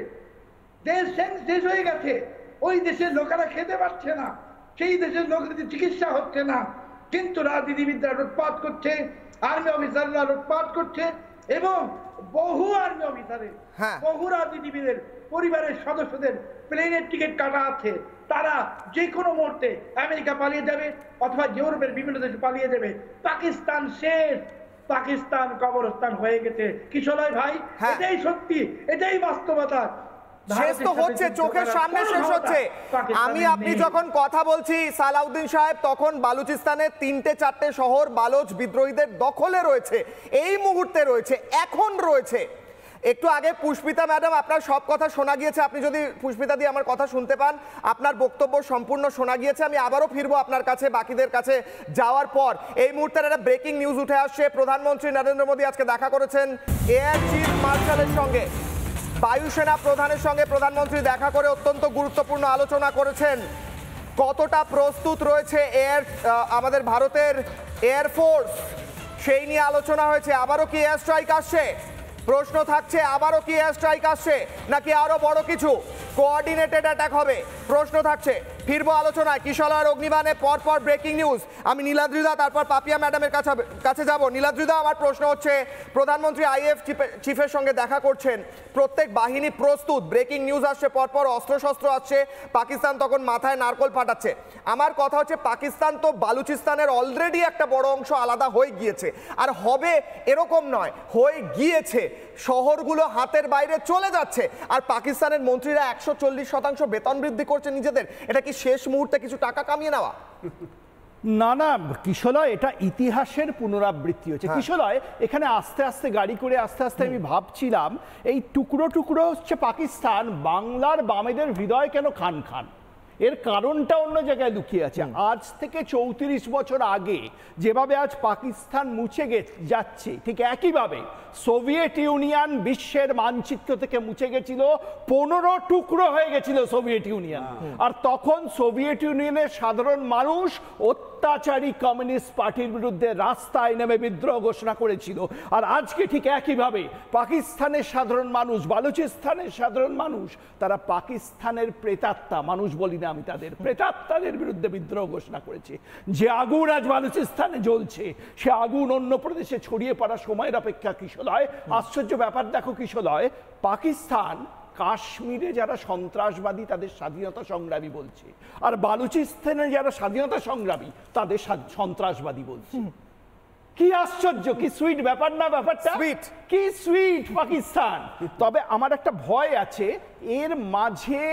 দেশ শেষ হয়ে গেছে, ওই দেশের লোকেরা খেতে পারছে না, সেই দেশের লোকদের চিকিৎসা হচ্ছে না। কিন্তু রাজনীতিবিদরা লুটপাট করছে, আর্মি অফিসাররা লুটপাট করছে এবং বহু আর্মি অফিসারের বহু রাজনীতিবিদের পরিবারের সদস্যদের প্লেনের টিকিট কাটা আছে। তারা যে কোনো মুহূর্তে আমেরিকা পালিয়ে যাবে অথবা ইউরোপের বিভিন্ন দেশে পালিয়ে যাবে। পাকিস্তান শেষ, পাকিস্তান কবরস্থান হয়ে গেছে। কিশোরয় ভাই, এটাই সত্যি, এটাই বাস্তবতা। শেষ তো হচ্ছে, চোখের সামনে শেষ হচ্ছে। আমি আপনি যখন কথা বলছি সালাউদ্দিন সাহেব, তখন বালুচিস্তানের 3-4টে শহর বালোচ বিদ্রোহীদের দখলে রয়েছে, এই মুহূর্তে রয়েছে, এখন রয়েছে। একটু আগে পুষ্পিতা ম্যাডাম, আপনার সব কথা শোনা গিয়েছে। আপনি যদি পুষ্পিতা দিয়ে আমার কথা শুনতে পান, আপনার বক্তব্য সম্পূর্ণ শোনা গিয়েছে। আমি আবারও ফিরবো আপনার কাছে বাকিদের কাছে যাওয়ার পর। এই মুহূর্তে একটা ব্রেকিং নিউজ উঠে আসছে। প্রধানমন্ত্রী নরেন্দ্র মোদী আজকে দেখা করেছেন এয়ার চিফ মার্শালের সঙ্গে, বায়ুসেনা প্রধানের সঙ্গে প্রধানমন্ত্রী দেখা করে অত্যন্ত গুরুত্বপূর্ণ আলোচনা করেছেন। কতটা প্রস্তুত রয়েছে আমাদের ভারতের এয়ারফোর্স, সেই নিয়ে আলোচনা হয়েছে। আবারও কি এয়ার স্ট্রাইক আসছে? প্রশ্ন থাকছে, আবারও কি এয়ার স্ট্রাইক আসছে নাকি আরো বড় কিছু কোঅর্ডিনেটেড অ্যাটাক হবে? প্রশ্ন থাকছে। ফিরবো আলোচনায়। কিশলয়ের অগ্নিবাণে পরপর ব্রেকিং নিউজ। আমি নীলাদ্রিদা, তারপর পাপিয়া ম্যাডামের কাছে যাব। নীলাদ্রিদা, আমার প্রশ্ন হচ্ছে, প্রধানমন্ত্রী আইএফ চিফের সঙ্গে দেখা করছেন, প্রত্যেক বাহিনী প্রস্তুত, ব্রেকিং নিউজ আসছে, পরপর অস্ত্রশস্ত্র আসছে, পাকিস্তান তখন মাথায় নারকোল ফাটাচ্ছে। আমার কথা হচ্ছে, পাকিস্তান তো বালুচিস্তানের অলরেডি একটা বড় অংশ আলাদা হয়ে গিয়েছে, আর হবে এরকম নয়, হয়ে গিয়েছে। শহরগুলো হাতের বাইরে চলে যাচ্ছে, আর পাকিস্তানের মন্ত্রীরা 140% বেতন বৃদ্ধি করছে নিজেদের। এটা কি শেষ মুহূর্তে কিছু টাকা কামিয়ে নেওয়া? না না কিশলয়, এটা ইতিহাসের পুনরাবৃত্তি হচ্ছে। কিশলয়, এখানে আস্তে আস্তে গাড়ি করে আস্তে আস্তে আমি ভাবছিলাম, এই টুকরো টুকরো হচ্ছে পাকিস্তান, বাংলার বামেদের হৃদয় কেন খান খান? এর কারণটা অন্য জায়গায় লুকিয়ে আছে। আজ থেকে 34 বছর আগে যেভাবে আজ পাকিস্তান মুছে যাচ্ছে, ঠিক একইভাবে সোভিয়েত ইউনিয়ন বিশ্বের মানচিত্র থেকে মুছে গেছিল, 15 টুকরো হয়ে গেছিল সোভিয়েত ইউনিয়ন। আর তখন সোভিয়েত ইউনিয়নের সাধারণ মানুষ অত্যাচারী কমিউনিস্ট পার্টির বিরুদ্ধে রাস্তায় নেমে বিদ্রোহ ঘোষণা করেছিল। আর আজকে ঠিক একইভাবে পাকিস্তানের সাধারণ মানুষ, বালুচিস্তানের সাধারণ মানুষ, তারা পাকিস্তানের প্রেতাত্মা, মানুষ বলি না আমি, তাদের প্রেতাত্মাদের বিরুদ্ধে বিদ্রোহ ঘোষণা করেছে। যে আগুন আজ বালুচিস্তানে জ্বলছে, সে আগুন অন্য প্রদেশে ছড়িয়ে পড়ার সময়ের অপেক্ষা। কিশলয়, আশ্চর্য ব্যাপার দেখো কিশলয়, পাকিস্তান কাশ্মীরে যারা সন্ত্রাসবাদী তাদের স্বাধীনতা সংগ্রামী বলছে, আর বালুচিস্তানে যারা স্বাধীনতা সংগ্রামী তাদের সন্ত্রাসবাদী বলছে। কি আশ্চর্য, কি সুইট ব্যাপার না ব্যাপারটা? কি সুইট পাকিস্তান। তবে আমার একটা ভয় আছে, এর মাঝে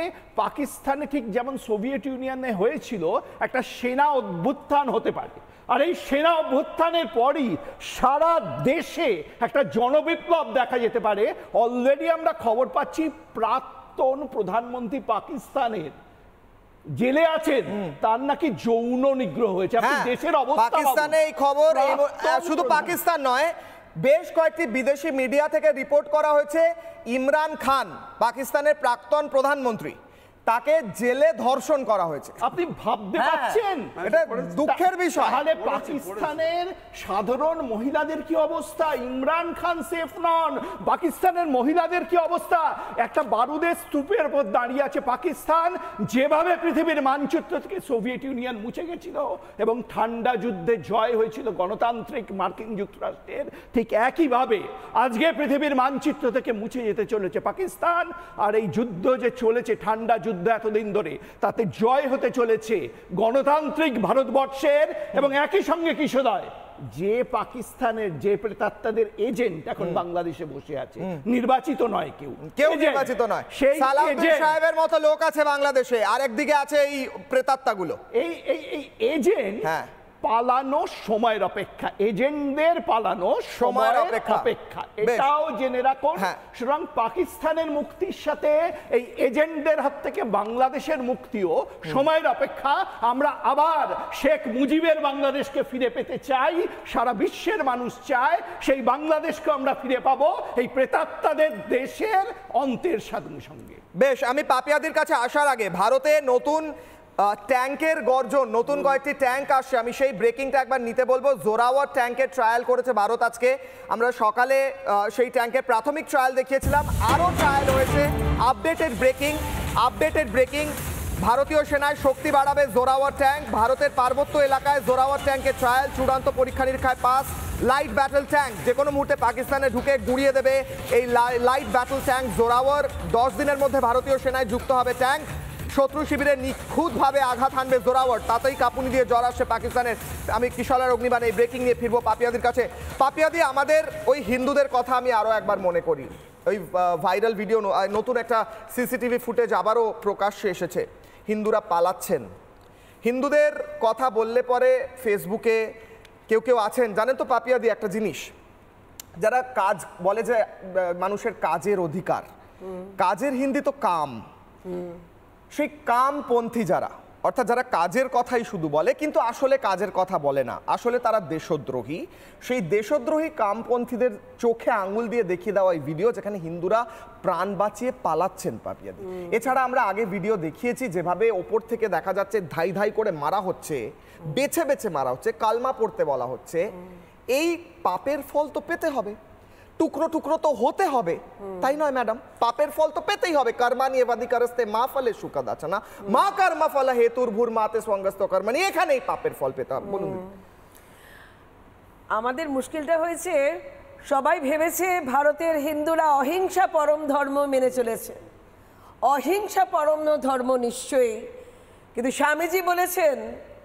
পাকিস্তানে ঠিক যেমন সোভিয়েত ইউনিয়নে হয়েছিল, একটা সেনা অভ্যুত্থান হতে পারে। আর এই সেনা অভ্যুত্থানের পরই সারা দেশে একটা জনবিপ্লব দেখা যেতে পারে। অলরেডি আমরা খবর পাচ্ছি, প্রাক্তন প্রধানমন্ত্রী পাকিস্তানের জেলে আছেন, তার নাকি যৌন নিগ্রহ হয়েছে। আপনি দেশের অবস্থা, পাকিস্তানে এই খবর শুধু পাকিস্তান নয়, বেশ কয়েকটি বিদেশি মিডিয়া থেকে রিপোর্ট করা হয়েছে, ইমরান খান পাকিস্তানের প্রাক্তন প্রধানমন্ত্রী, তাকে জেলে ধর্ষণ করা হয়েছে। আপনি ভাবতে পারছেন? এটা দুঃখের বিষয়। তাহলে পাকিস্তানের সাধারণ মহিলাদের কি অবস্থা? ইমরান খান সেফ নন, পাকিস্তানের মহিলাদের কি অবস্থা? একটা বারুদের স্তূপের উপর দাঁড়িয়ে আছে পাকিস্তান। যেভাবে পৃথিবীর মানচিত্র থেকে সোভিয়েত ইউনিয়ন মুছে গেছিল এবং ঠান্ডা যুদ্ধে জয় হয়েছিল গণতান্ত্রিক মার্কিন যুক্তরাষ্ট্রের, ঠিক একইভাবে আজকে পৃথিবীর মানচিত্র থেকে মুছে যেতে চলেছে পাকিস্তান। আর এই যুদ্ধ যে চলেছে, ঠান্ডা যুদ্ধ এতদিন ধরে, তাতে জয় হতে চলেছে গণতান্ত্রিক ভারতবর্ষের। এবং একই সঙ্গে কিশোরয়, যে পাকিস্তানের যে প্রেতাত্মাদের এজেন্ট এখন বাংলাদেশে বসে আছে, নির্বাচিত নয়, কেউ নির্বাচিত নয়, সেই সালাউদ্দিন সাহেবের মতো লোক আছে বাংলাদেশে, আর একদিকে আছে এই প্রেতাত্মাগুলো। এই এজেন্ট পালানো সময়ের অপেক্ষা, এজেন্টদের পালানো সময়ের অপেক্ষা, এটাও জেনে রাখুন। সুতরাং পাকিস্তানের মুক্তির সাথে এই এজেন্টদের হাত থেকে বাংলাদেশের মুক্তিও সময়ের অপেক্ষা। আমরা আবার শেখ মুজিবের বাংলাদেশকে ফিরে পেতে চাই, সারা বিশ্বের মানুষ চায় সেই বাংলাদেশকে আমরা ফিরে পাবো এই প্রেতাত্মাদের দেশের অন্তের সাধন সঙ্গে। বেশ, আমি পাপিয়াদির কাছে আসার আগে, ভারতে নতুন ট্যাঙ্কের গর্জন, নতুন কয়েকটি ট্যাঙ্ক আসছে, আমি সেই ব্রেকিংটা একবার নিতে বলবো। জোরাওয়ার ট্যাঙ্কের ট্রায়াল করেছে ভারত আজকে, আমরা সকালে সেই ট্যাঙ্কের প্রাথমিক ট্রায়াল দেখিয়েছিলাম, আরও ট্রায়াল হয়েছে। আপডেটেড ব্রেকিং ভারতীয় সেনায় শক্তি বাড়াবে জোরাওয়ার ট্যাঙ্ক। ভারতের পার্বত্য এলাকায় জোরাওয়ার ট্যাঙ্কের ট্রায়াল, চূড়ান্ত পরীক্ষা নিরীক্ষায় পাস। লাইট ব্যাটল ট্যাঙ্ক যে কোনো মুহূর্তে পাকিস্তানে ঢুকে গুঁড়িয়ে দেবে এই লাইট ব্যাটল ট্যাঙ্ক জোরাওয়ার। 10 দিনের মধ্যে ভারতীয় সেনায় যুক্ত হবে ট্যাঙ্ক। শত্রু শিবিরে নিখুঁতভাবে আঘাত হানবে জোরাওয়ার, তাতেই কাঁপুনি দিয়ে জ্বর আসছে পাকিস্তানের। আমি কিশোরের অগ্নিবাণ এই ব্রেকিং নিয়ে ফিরবো পাপিয়াদির কাছে। পাপিয়াদি, আমাদের ওই হিন্দুদের কথা আমি আরও একবার মনে করি। ওই ভাইরাল ভিডিও, নতুন একটা সিসিটিভি ফুটেজ আবারও প্রকাশ্যে এসেছে। হিন্দুরা পালাচ্ছেন। হিন্দুদের কথা বললে পরে ফেসবুকে কেউ কেউ আছেন, জানেন তো পাপিয়াদি একটা জিনিস, যারা কাজ বলে যে মানুষের কাজের অধিকার, কাজের হিন্দি তো কাম। সেই কামপন্থী যারা, অর্থাৎ যারা কাজের কথাই শুধু বলে কিন্তু আসলে কাজের কথা বলে না, আসলে তারা দেশদ্রোহী। সেই দেশদ্রোহী কামপন্থীদের চোখে আঙুল দিয়ে দেখিয়ে দেওয়া এই ভিডিও, যেখানে হিন্দুরা প্রাণ বাঁচিয়ে পালাচ্ছেন পাপিয়াদি। এছাড়া আমরা আগে ভিডিও দেখিয়েছি যেভাবে ওপর থেকে দেখা যাচ্ছে ধাই ধাই করে মারা হচ্ছে, বেছে বেছে মারা হচ্ছে, কালমা পড়তে বলা হচ্ছে। এই পাপের ফল তো পেতে হবে, টুকরো টুকরো তো হতে হবে, তাই নয় ম্যাডাম? পাপের ফল তো পেতেই হবে। কর্মানি এবাদি করস্তে মা ফলে সুখাদ আছে না, মা কর্মা ফল হেতুর ভূর মাতে স্বঙ্গস্ত কর্মানি, এখানেই পাপের ফল পেতে হবে। বলুন। আমাদের মুশকিলটা হয়েছে, সবাই ভেবেছে ভারতের হিন্দুরা অহিংসা পরম ধর্ম মেনে চলেছে। অহিংসা পরম ধর্ম নিশ্চয়ই, কিন্তু স্বামীজি বলেছেন,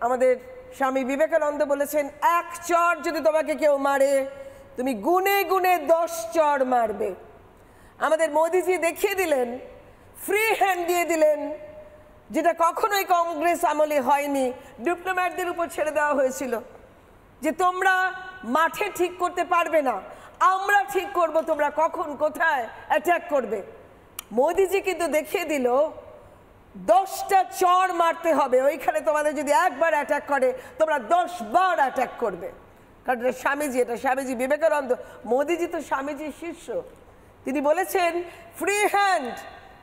আমাদের স্বামী বিবেকানন্দ বলেছেন, এক চর যদি তোমাকে কেউ মারে তুমি গুনে গুনে 10 চর মারবে। আমাদের মোদিজি দেখিয়ে দিলেন, ফ্রি হ্যান্ড দিয়ে দিলেন, যেটা কখনোই কংগ্রেস আমলে হয়নি। ডিপ্লোম্যাটদের উপর ছেড়ে দেওয়া হয়েছিল যে তোমরা মাঠে ঠিক করতে পারবে না, আমরা ঠিক করব তোমরা কখন কোথায় অ্যাটাক করবে। মোদিজি কিন্তু দেখিয়ে দিল 10টা চর মারতে হবে, ওইখানে তোমাদের যদি একবার অ্যাটাক করে তোমরা 10 বার অ্যাটাক করবে। কারণ এটা স্বামীজি, এটা স্বামীজি বিবেকানন্দ। মোদিজি তো স্বামীজির শিষ্য, তিনি বলেছেন ফ্রি হ্যান্ড,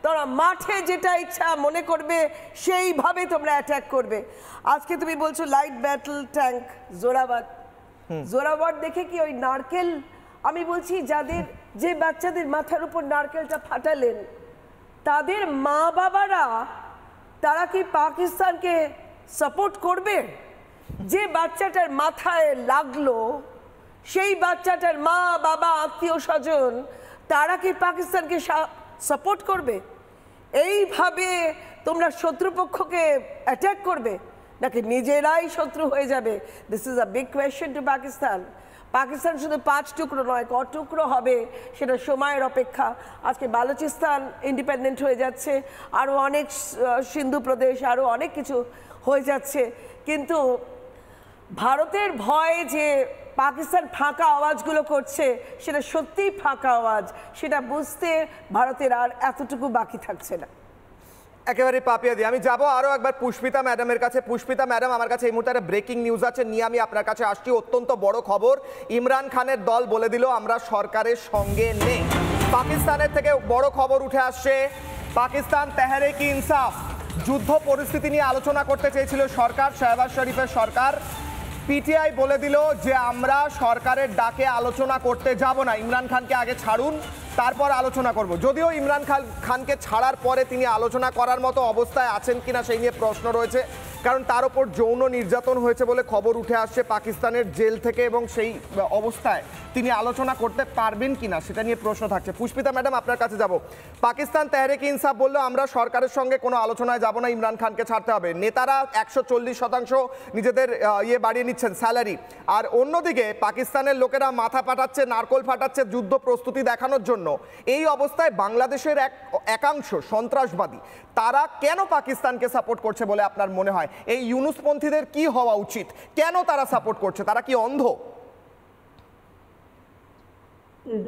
তোমরা মাঠে যেটা ইচ্ছা মনে করবে সেইভাবে তোমরা অ্যাটাক করবে। আজকে তুমি বলছো light battle tank Zorawar, Zorawar দেখে কি ওই নারকেল, আমি বলছি যাদের, যে বাচ্চাদের মাথার উপর নারকেলটা ফাটালেন তাদের মা বাবারা, তারা কি পাকিস্তানকে সাপোর্ট করবে? যে বাচ্চাটার মাথায় লাগলো সেই বাচ্চাটার মা বাবা আত্মীয় স্বজন, তারা কি পাকিস্তানকে সাপোর্ট করবে? এইভাবে তোমরা শত্রুপক্ষকে অ্যাটাক করবে নাকি নিজেরাই শত্রু হয়ে যাবে? This is a big question to Pakistan. Pakistan শুধু 5 টুকরো নয়, ক টুকরো হবে সেটা সময়ের অপেক্ষা। আজকে বালুচিস্তান ইন্ডিপেন্ডেন্ট হয়ে যাচ্ছে, আরও অনেক সিন্ধু প্রদেশ, আরও অনেক কিছু হয়ে যাচ্ছে। কিন্তু ভারতের ভয় যে পাকিস্তান ফাঁকা আওয়াজগুলো করছে, সেটা সত্যিই ফাঁকা আওয়াজ, সেটা বুঝতে ভারতের আর এতটুকু বাকি থাকছে না। একেবারে পাপিয়াদি, আমি যাব আরও একবার পুষ্পিতা ম্যাডামের কাছে। পুষ্পিতা ম্যাডাম, আমার কাছে এই মুহূর্তে ব্রেকিং নিউজ আছে, নিয়ে আমি আপনার কাছে আসছি। অত্যন্ত বড় খবর, ইমরান খানের দল বলে দিল আমরা সরকারের সঙ্গে নেই। পাকিস্তানের থেকে বড় খবর উঠে আসছে, পাকিস্তান তেহরিক ইনসাফ যুদ্ধ পরিস্থিতি নিয়ে আলোচনা করতে চেয়েছিল সরকার, শাহবাজ শরীফের সরকার। পিটিআই বলে দিল যে আমরা সরকারের ডাকে আলোচনা করতে যাব না, ইমরান খানকে আগে ছাড়ুন তারপর আলোচনা করব। যদিও ইমরান খানকে ছাড়ার পরে তিনি আলোচনা করার মতো অবস্থায় আছেন কিনা সেই নিয়ে প্রশ্ন রয়েছে, কারণ তার উপর যৌন নির্যাতন হয়েছে বলে খবর উঠে আসছে পাকিস্তানের জেল থেকে, এবং সেই অবস্থায় তিনি আলোচনা করতে পারবেন কিনা সেটা নিয়ে প্রশ্ন থাকছে। পুষ্পিতা ম্যাডাম, আপনার কাছে যাব। পাকিস্তান তেহরিক ইনসাফ বললো আমরা সরকারের সঙ্গে কোনো আলোচনায় যাব না, ইমরান খানকে ছাড়তে হবে। নেতারা 140% নিজেদের বাড়িয়ে নিচ্ছেন স্যালারি, আর অন্যদিকে পাকিস্তানের লোকেরা মাথা ফাটাচ্ছে, নারকোল ফাটাচ্ছে যুদ্ধ প্রস্তুতি দেখানোর জন্য। এই অবস্থায় বাংলাদেশের একাংশ সন্ত্রাসবাদী, তারা কেন পাকিস্তানকে সাপোর্ট করছে বলে আপনার মনে হয়? এই ইউনুসপন্থীদের কি হওয়া উচিত? কেন তারা সাপোর্ট করছে? তারা কি অন্ধ?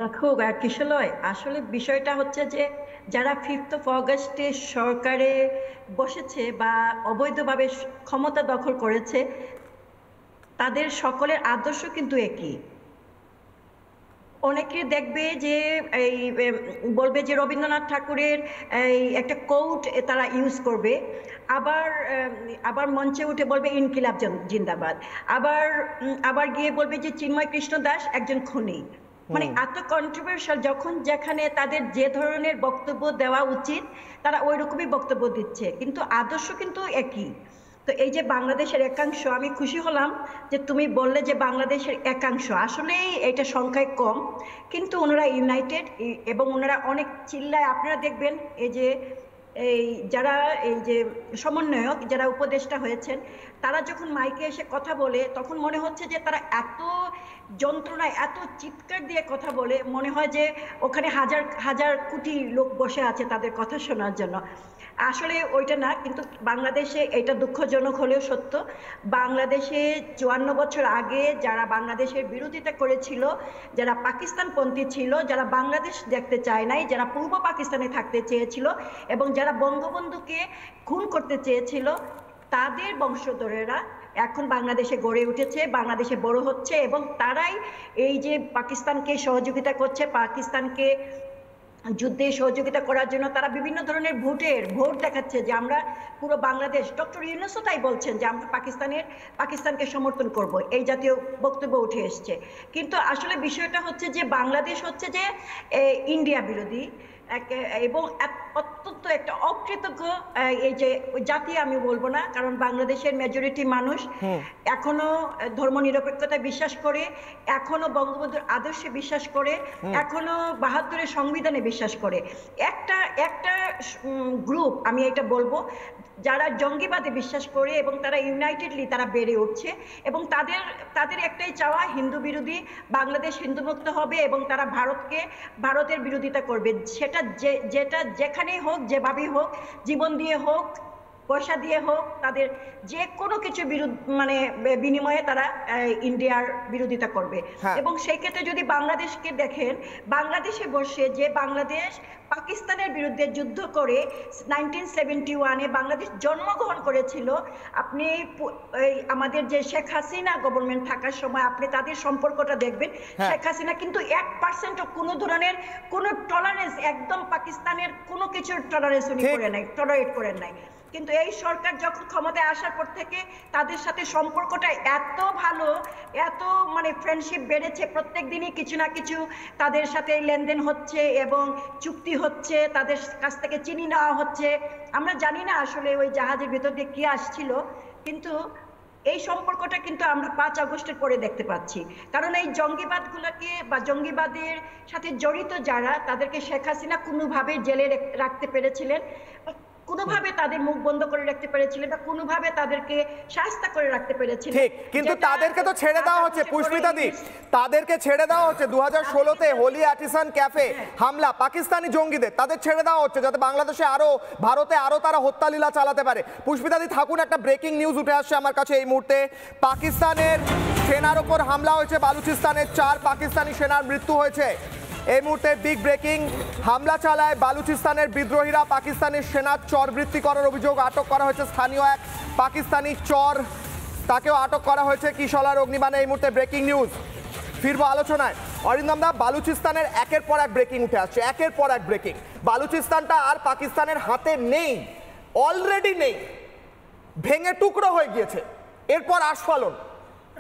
দেখো কিশলয়, আসলে বিষয়টা হচ্ছে যে যারা 5th অগাস্টে সরকারে বসেছে বা অবৈধভাবে ক্ষমতা দখল করেছে, তাদের সকলের আদর্শ কিন্তু একই। অনেকে দেখবে যে এই বলবে যে রবীন্দ্রনাথ ঠাকুরের এই একটা কোট তারা ইউজ করবে, আবার মঞ্চে উঠে বলবে ইনকিলাব জিন্দাবাদ, আবার গিয়ে বলবে যে চিন্ময় কৃষ্ণ দাস একজন খুনি। মানে এত কন্ট্রোভার্সিয়াল, যখন যেখানে তাদের যে ধরনের বক্তব্য দেওয়া উচিত তারা ওই রকমই বক্তব্য দিচ্ছে, কিন্তু আদর্শ কিন্তু একই। তো এই যে বাংলাদেশের একাংশ, আমি খুশি হলাম যে তুমি বললে যে বাংলাদেশের একাংশ, আসলেই এটা সংখ্যায় কম, কিন্তু ওনারা ইউনাইটেড এবং ওনারা অনেক চিল্লায়। আপনারা দেখবেন এই যে যারা এই যে সমন্বয়ক, যারা উপদেষ্টা হয়েছেন, তারা যখন মাইকে এসে কথা বলে তখন মনে হচ্ছে যে তারা এত যন্ত্রণায়, এত চিৎকার দিয়ে কথা বলে, মনে হয় যে ওখানে হাজার হাজার কোটি লোক বসে আছে তাদের কথা শোনার জন্য। আসলে ওইটা না, কিন্তু বাংলাদেশে এটা দুঃখজনক হলেও সত্য, বাংলাদেশে 54 বছর আগে যারা বাংলাদেশের বিরোধিতা করেছিল, যারা পাকিস্তানপন্থী ছিল, যারা বাংলাদেশ দেখতে চায় নাই, যারা পূর্ব পাকিস্তানে থাকতে চেয়েছিল এবং যারা বঙ্গবন্ধুকে খুন করতে চেয়েছিল, তাদের বংশধরেরা এখন বাংলাদেশে গড়ে উঠেছে, বাংলাদেশে বড় হচ্ছে, এবং তারাই এই যে পাকিস্তানকে সহযোগিতা করছে, পাকিস্তানকে যুদ্ধে সহযোগিতা করার জন্য তারা বিভিন্ন ধরনের ভোট দেখাচ্ছে যে আমরা পুরো বাংলাদেশ, ডক্টর ইউনূসও তাই বলছেন যে আমরা পাকিস্তানকে সমর্থন করব, এই জাতীয় বক্তব্য উঠে এসছে। কিন্তু আসলে বিষয়টা হচ্ছে যে বাংলাদেশ হচ্ছে যে ইন্ডিয়া বিরোধী এবং অত্যন্ত একটা অকৃতজ্ঞ এই যে জাতি, আমি বলবো না, কারণ বাংলাদেশের মেজরিটি মানুষ এখনো ধর্মনিরপেক্ষতায় বিশ্বাস করে, এখনো বঙ্গবন্ধুর আদর্শে বিশ্বাস করে, এখনো ৭২-এর সংবিধানে বিশ্বাস করে। একটা গ্রুপ, আমি এটা বলবো, যারা জঙ্গিবাদে বিশ্বাস করে এবং তারা ইউনাইটেডলি তারা বেড়ে উঠছে, এবং তাদের একটাই চাওয়া, হিন্দু বিরোধী, বাংলাদেশ হিন্দুমুক্ত হবে এবং তারা ভারতের বিরোধিতা করবে, যেটা যেখানেই হোক, যেভাবেই হোক, জীবন দিয়ে হোক, পয়সা দিয়ে হোক, তাদের যে কোনো কিছু বিনিময়ে তারা ইন্ডিয়ার বিরোধিতা করবে। এবং সেই ক্ষেত্রে যদি বাংলাদেশকে দেখেন, বাংলাদেশে বসে যে বাংলাদেশ পাকিস্তানের বিরুদ্ধে যুদ্ধ করে 1971-এ বাংলাদেশ জন্মগ্রহণ করেছিল, আপনি আমাদের যে শেখ হাসিনা গভর্নমেন্ট থাকার সময় আপনি তাদের সম্পর্কটা দেখবেন, শেখ হাসিনা কিন্তু 1%ও কোনো ধরনের কোনো টলারেন্স, একদম পাকিস্তানের কোনো কিছুর টলারেন্স উনি টলারেট করেন নাই। কিন্তু এই সরকার যখন ক্ষমতায় আসার পর থেকে তাদের সাথে সম্পর্কটা এত ভালো, এত ফ্রেন্ডশিপ বেড়েছে, প্রত্যেক দিনই কিছু না কিছু তাদের সাথে লেনদেন হচ্ছে এবং চুক্তি হচ্ছে, তাদের কাছ থেকে চিনি নেওয়া হচ্ছে। আমরা জানি না আসলে ওই জাহাজের ভেতর দিয়ে কি আসছিল, কিন্তু এই সম্পর্কটা কিন্তু আমরা 5 আগস্টের পরে দেখতে পাচ্ছি। কারণ এই জঙ্গিবাদগুলোকে বা জঙ্গিবাদের সাথে জড়িত যারা, তাদেরকে শেখ হাসিনা কোনোভাবে জেলে রাখতে পেরেছিলেন, কোনোভাবে তাদের মুখ বন্ধ করে রাখতে পেরেছিলেন, বা কোনোভাবে তাদেরকে শাস্তি করে রাখতে পেরেছিলেন। ঠিক, কিন্তু তাদেরকে তো ছেড়ে দেওয়া হচ্ছে পুষ্পিতাদি, তাদেরকে ছেড়ে দেওয়া হচ্ছে। 2016-তে হোলি আর্টিসান ক্যাফে হামলা, পাকিস্তানি জঙ্গিদের, তাদের ছেড়ে দেওয়া হচ্ছে যাতে বাংলাদেশে ভারতে আরো তারা হত্যালীলা চালাতে পারে। পুষ্পিতাদি থাকুন, একটা ব্রেকিং নিউজ উঠে আসছে আমার কাছে এই মুহূর্তে। পাকিস্তানের সেনার ওপর হামলা হয়েছে বালুচিস্তানের, 4 পাকিস্তানি সেনার মৃত্যু হয়েছে। এই মুহূর্তে বিগ ব্রেকিং, হামলা চালায় বালুচিস্তানের বিদ্রোহীরা, পাকিস্তানের সেনার চরবৃত্তি করার অভিযোগ, আটক করা হয়েছে স্থানীয় এক পাকিস্তানি চর, তাকেও আটক করা হয়েছে কিশলার অগ্নিবাণে। এই মুহূর্তে ব্রেকিং নিউজ, ফিরবো আলোচনায়। অরিন্দম দা, বালুচিস্তানের একের পর এক ব্রেকিং উঠে আসছে, একের পর এক ব্রেকিং। বালুচিস্তানটা আর পাকিস্তানের হাতে নেই, অলরেডি নেই, ভেঙে টুকরো হয়ে গিয়েছে, এরপর আস্ফালন।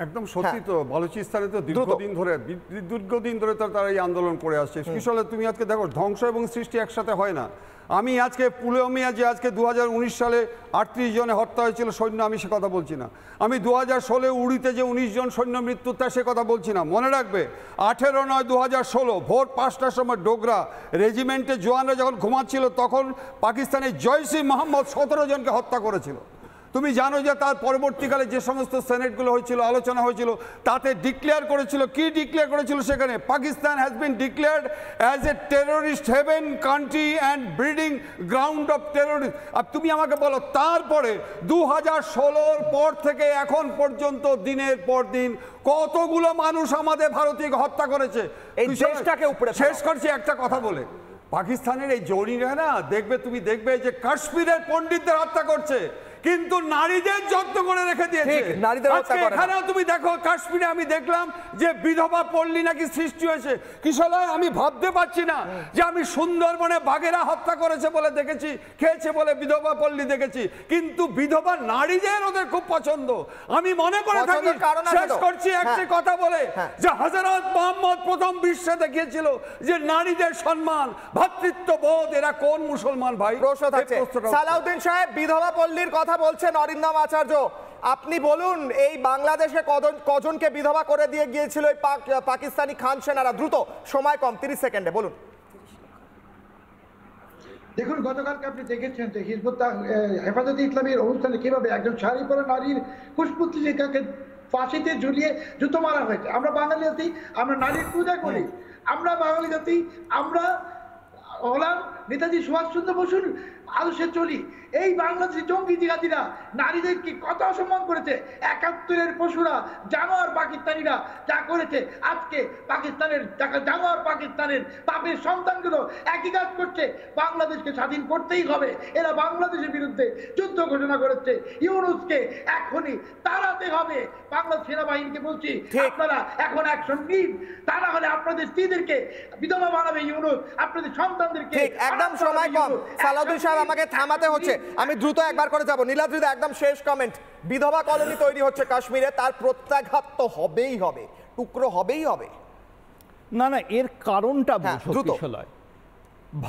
একদম সত্যি তো, বালুচিস্তানে তো দীর্ঘদিন ধরে তারা এই আন্দোলন করে আসছে। আসলে তুমি আজকে দেখো, ধ্বংস এবং সৃষ্টি একসাথে হয় না। আমি আজকে পুলওয়ামিয়া যে আজকে 2019 সালে 38 জনে হত্যা হয়েছিল সৈন্য, আমি সে কথা বলছি না। আমি 2016 উড়িতে যে 19 জন সৈন্য মৃত্যু, তা সে কথা বলছি না। মনে রাখবে 18/9/2016 ভোর 5টার সময় ডোগরা রেজিমেন্টের জওয়ানরা যখন ঘুমাচ্ছিল, তখন পাকিস্তানের জয়সি মোহাম্মদ 17 জনকে হত্যা করেছিল। তুমি জানো যে তার পরবর্তীকালে যে সমস্ত সেনেটগুলো হয়েছিল, আলোচনা হয়েছিল, তাতে ডিক্লেয়ার করেছিল, কি ডিক্লেয়ার করেছিল সেখানে, Pakistan has been declared as a terrorist haven country and breeding ground of terrorist. আর তুমি আমাকে বলো, তারপরে 2016-র পর থেকে এখন পর্যন্ত দিনের পর দিন কতগুলো মানুষ আমাদের ভারতীয় হত্যা করেছে। এই দেশটাকে উপরে শেষ করছি একটা কথা বলে, পাকিস্তানের এই জঙ্গিরা না, তুমি দেখবে যে কাশ্মীরের পণ্ডিতদের হত্যা করছে, কিন্তু নারীদের যত্ন করে রেখে দিয়েছে। ঠিক, নারীদের হত্যা আজকে করে না। এখানেও তুমি দেখো কাশ্মীরে আমি দেখলাম যে বিধবা পল্লী নাকি সৃষ্টি হয়েছে। কিশলয়, আমি ভাবতে পারছি না যে আমি সুন্দরবনে বাঘেরা হত্যা করেছে বলে দেখেছি, খেয়েছে বলে বিধবা পল্লী দেখেছি, কিন্তু বিধবা নারীদের ওদের খুব পছন্দ। আমি মনে করে থাকি, পছন্দের কারণ আছে শেষ তো। করছি একটি হ্যাঁ। কথা বলে, হ্যাঁ। যে হযরত মুহাম্মদ প্রথম বিশ্বে দেখিয়েছিল যে নারীদের সম্মান, ভ্রাতৃত্ববোধ, এরা কোন মুসলমান ভাই? প্রশ্ন থাকছে। এই প্রশ্নটা- সালাউদ্দিন সাহেব, বিধবা পল্লীর কথা বলছেন অরিন্দম আচার্য, আপনি বলুন এই বাংলাদেশে কজনকে বিধবা করে দিয়ে গিয়েছিল এই পাকিস্তানি খান সেনারা? দ্রুত, সময় কম, 30 সেকেন্ডে বলুন। দেখুন, গতকালকে আপনি দেখেছেন যে হেফাজতে ইসলামের অনুষ্ঠানে কিভাবে একজন শাড়ি পরা নারীর পুষ্পত্রিকাকে ফাঁসিতে ঝুলিয়ে জুতো মারা হয়েছে। আমরা বাঙালি জাতি, আমরা নারীর পূজা করি। আমরা বাঙালি জাতি, আমরা হলাম নেতাজি সুভাষচন্দ্র বসুর আদর্শে চলি। এই বাংলাদেশি জঙ্গি জিহাদিরা নারীদেরকে কত অসম্মান করেছে। 71-এর পশুরা, জানোয়ার পাকিস্তানিরা যা করেছে, আজকে পাকিস্তানের জানোয়ার পাকিস্তানের পাপের সন্তানগুলো একই কাজ করছে। বাংলাদেশকে স্বাধীন করতেই হবে। এরা বাংলাদেশের বিরুদ্ধে যুদ্ধ ঘোষণা করেছে। ইউনূসকে এখনই তাড়াতে হবে। বাংলা সেনাবাহিনীকে বলছি, আপনারা এখন অ্যাকশন নিন, তা না হলে আপনাদের স্ত্রীদেরকে বিধবা বানাবে ইউনূস, আপনাদের সন্তানদেরকে। ঠিক, একদম সময় কম। সালাউদ্দিন সাহেব, আমাকে থামাতে হচ্ছে। আমি দ্রুত একবার করে যাব। নীলাদ্রিদা, একদম শেষ কমেন্ট। বিধবা কলোনি তৈরি হচ্ছে কাশ্মীরে, তার প্রত্যাঘাত তো হবেই হবে, টুকরো হবেই হবে। না না, এর কারণটা হ্যাঁ, বুঝো দ্রুত। কিশলয়।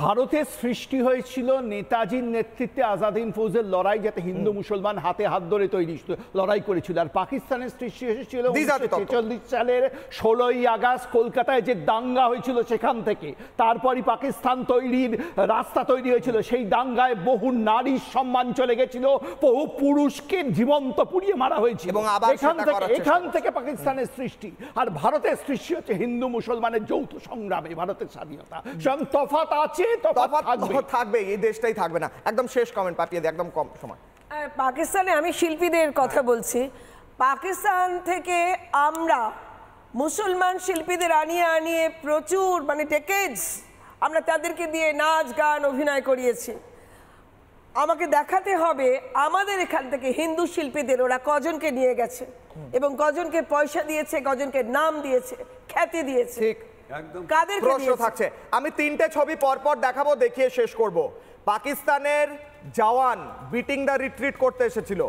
ভারতের সৃষ্টি হয়েছিল নেতাজির নেতৃত্বে আজাদ হিন্দ ফৌজের লড়াই, যাতে হিন্দু মুসলমান হাতে হাত ধরে তৈরি লড়াই করেছিল। আর পাকিস্তানের সৃষ্টি হয়েছিল 1946 সালের 16ই আগস্ট কলকাতায় যে দাঙ্গা হয়েছিল সেখান থেকে। তারপরই পাকিস্তান তৈরির রাস্তা তৈরি হয়েছিল। সেই দাঙ্গায় বহু নারীর সম্মান চলে গেছিল, বহু পুরুষকে জীবন্ত পুড়িয়ে মারা হয়েছিল। এবং আবার এখান থেকে পাকিস্তানের সৃষ্টি। আর ভারতের সৃষ্টি হচ্ছে হিন্দু মুসলমানের যৌথ সংগ্রামে ভারতের স্বাধীনতা। সেরকম তফাৎ তফাৎ থাকবে, এই দেশটাই থাকবে না। একদম শেষ কমেন্ট পাপিয়ে দে, একদম কম সময়। পাকিস্তানে আমি শিল্পীদের কথা বলছি। পাকিস্তান থেকে আমরা মুসলমান শিল্পীদের আনিয়ে প্রচুর, মানে ডেকেডস আমরা তাদেরকে দিয়ে নাচ গান অভিনয় করিয়েছি। আমাকে দেখাতে হবে আমাদের এখান থেকে হিন্দু শিল্পীদের ওরা কজনকে নিয়ে গেছে এবং কজনকে পয়সা দিয়েছে, কজনকে নাম দিয়েছে, খ্যাতি দিয়েছে। ঠিক, কাদেরকে প্রশ্ন থাকছে। আমি 3টে ছবি পরপর দেখাবো, দেখিয়ে শেষ করব। পাকিস্তানের জওয়ান বিটিং দ্য রিট্রিট করতে এসেছিল,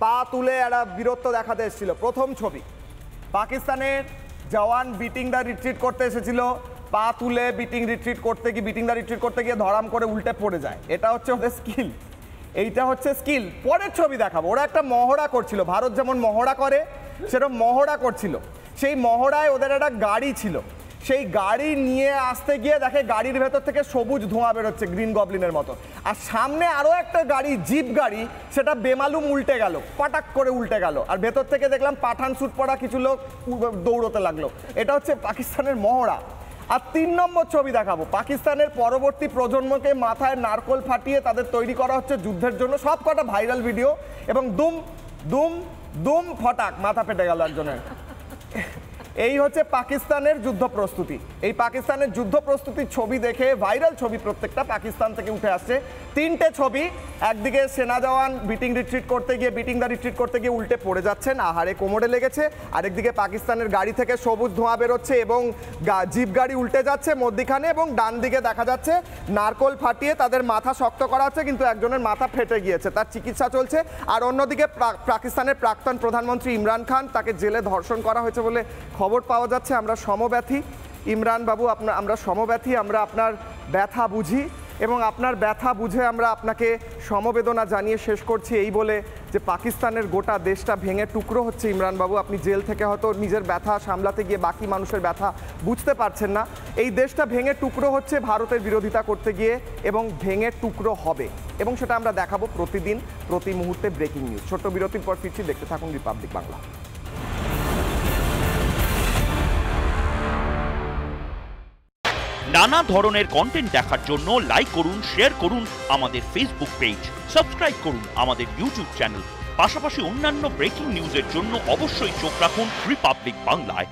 পা তুলে একটা বীরত্ব দেখাতে এসেছিল। প্রথম ছবি, পাকিস্তানের জওয়ান বিটিং দ্য রিট্রিট করতে এসেছিল, পা তুলে বিটিং দ্য রিট্রিট করতে গিয়ে ধরাম করে উল্টে পড়ে যায়। এটা হচ্ছে ওদের স্কিল, এইটা হচ্ছে স্কিল। পরের ছবি দেখাবো, ওরা একটা মহড়া করছিল, ভারত যেমন মহড়া করে সেরকম মহড়া করছিল। সেই মহড়ায় ওদের একটা গাড়ি ছিল, সেই গাড়ি নিয়ে আসতে গিয়ে দেখে গাড়ির ভেতর থেকে সবুজ ধোঁয়া বেরোচ্ছে গ্রিন গবলিনের মতো। আর সামনে আরো একটা গাড়ি, জিপ গাড়ি, সেটা বেমালুম উল্টে গেল, পাটাক করে উল্টে গেল। আর ভেতর থেকে দেখলাম পাঠান স্যুট পরা কিছু লোক দৌড়তে লাগলো। এটা হচ্ছে পাকিস্তানের মহড়া। আর 3 নম্বর ছবি দেখাবো, পাকিস্তানের পরবর্তী প্রজন্মকে মাথায় নারকোল ফাটিয়ে তাদের তৈরি করা হচ্ছে যুদ্ধের জন্য। সব কটা ভাইরাল ভিডিও, এবং দুম দুম দুম ফটাক, মাথা ফেটে গেল একজনের। এই হচ্ছে পাকিস্তানের যুদ্ধ প্রস্তুতি। এই পাকিস্তানের যুদ্ধ প্রস্তুতির ছবি দেখে, ভাইরাল ছবি প্রত্যেকটা পাকিস্তান থেকে উঠে আসছে। 3টে ছবি, একদিকে সেনা জওয়ান বিটিং দ্য রিট্রিট করতে গিয়ে উল্টে পড়ে যাচ্ছেন, আহারে কোমরে লেগেছে। আরেকদিকে পাকিস্তানের গাড়ি থেকে সবুজ ধোঁয়া বেরোচ্ছে এবং জিপ গাড়ি উল্টে যাচ্ছে মধ্যিখানে, এবং ডান দিকে দেখা যাচ্ছে নারকোল ফাটিয়ে তাদের মাথা শক্ত করা হচ্ছে, কিন্তু একজনের মাথা ফেটে গিয়েছে, তার চিকিৎসা চলছে। আর অন্যদিকে পাকিস্তানের প্রাক্তন প্রধানমন্ত্রী ইমরান খান, তাকে জেলে ধর্ষণ করা হয়েছে বলে খবর পাওয়া যাচ্ছে। আমরা সমব্যথী ইমরান বাবু, আমরা সমব্যথী, আমরা আপনার ব্যথা বুঝি এবং আপনার ব্যথা বুঝে আমরা আপনাকে সমবেদনা জানিয়ে শেষ করছি এই বলে যে পাকিস্তানের গোটা দেশটা ভেঙে টুকরো হচ্ছে। ইমরান বাবু, আপনি জেল থেকে হয়তো নিজের ব্যথা সামলাতে গিয়ে বাকি মানুষের ব্যথা বুঝতে পারছেন না। এই দেশটা ভেঙে টুকরো হচ্ছে ভারতের বিরোধিতা করতে গিয়ে, এবং ভেঙে টুকরো হবে, এবং সেটা আমরা দেখাবো প্রতিদিন, প্রতি মুহূর্তে ব্রেকিং নিউজ। ছোট্ট বিরতির পর ফিরছি, দেখতে থাকুন রিপাবলিক বাংলা। নানা ধরনের কন্টেন্ট দেখার জন্য লাইক করুন, শেয়ার করুন আমাদের ফেসবুক পেজ, সাবস্ক্রাইব করুন আমাদের ইউটিউব চ্যানেল। পাশাপাশি অন্যান্য ব্রেকিং নিউজের জন্য অবশ্যই চোখ রাখুন রিপাবলিক বাংলায়।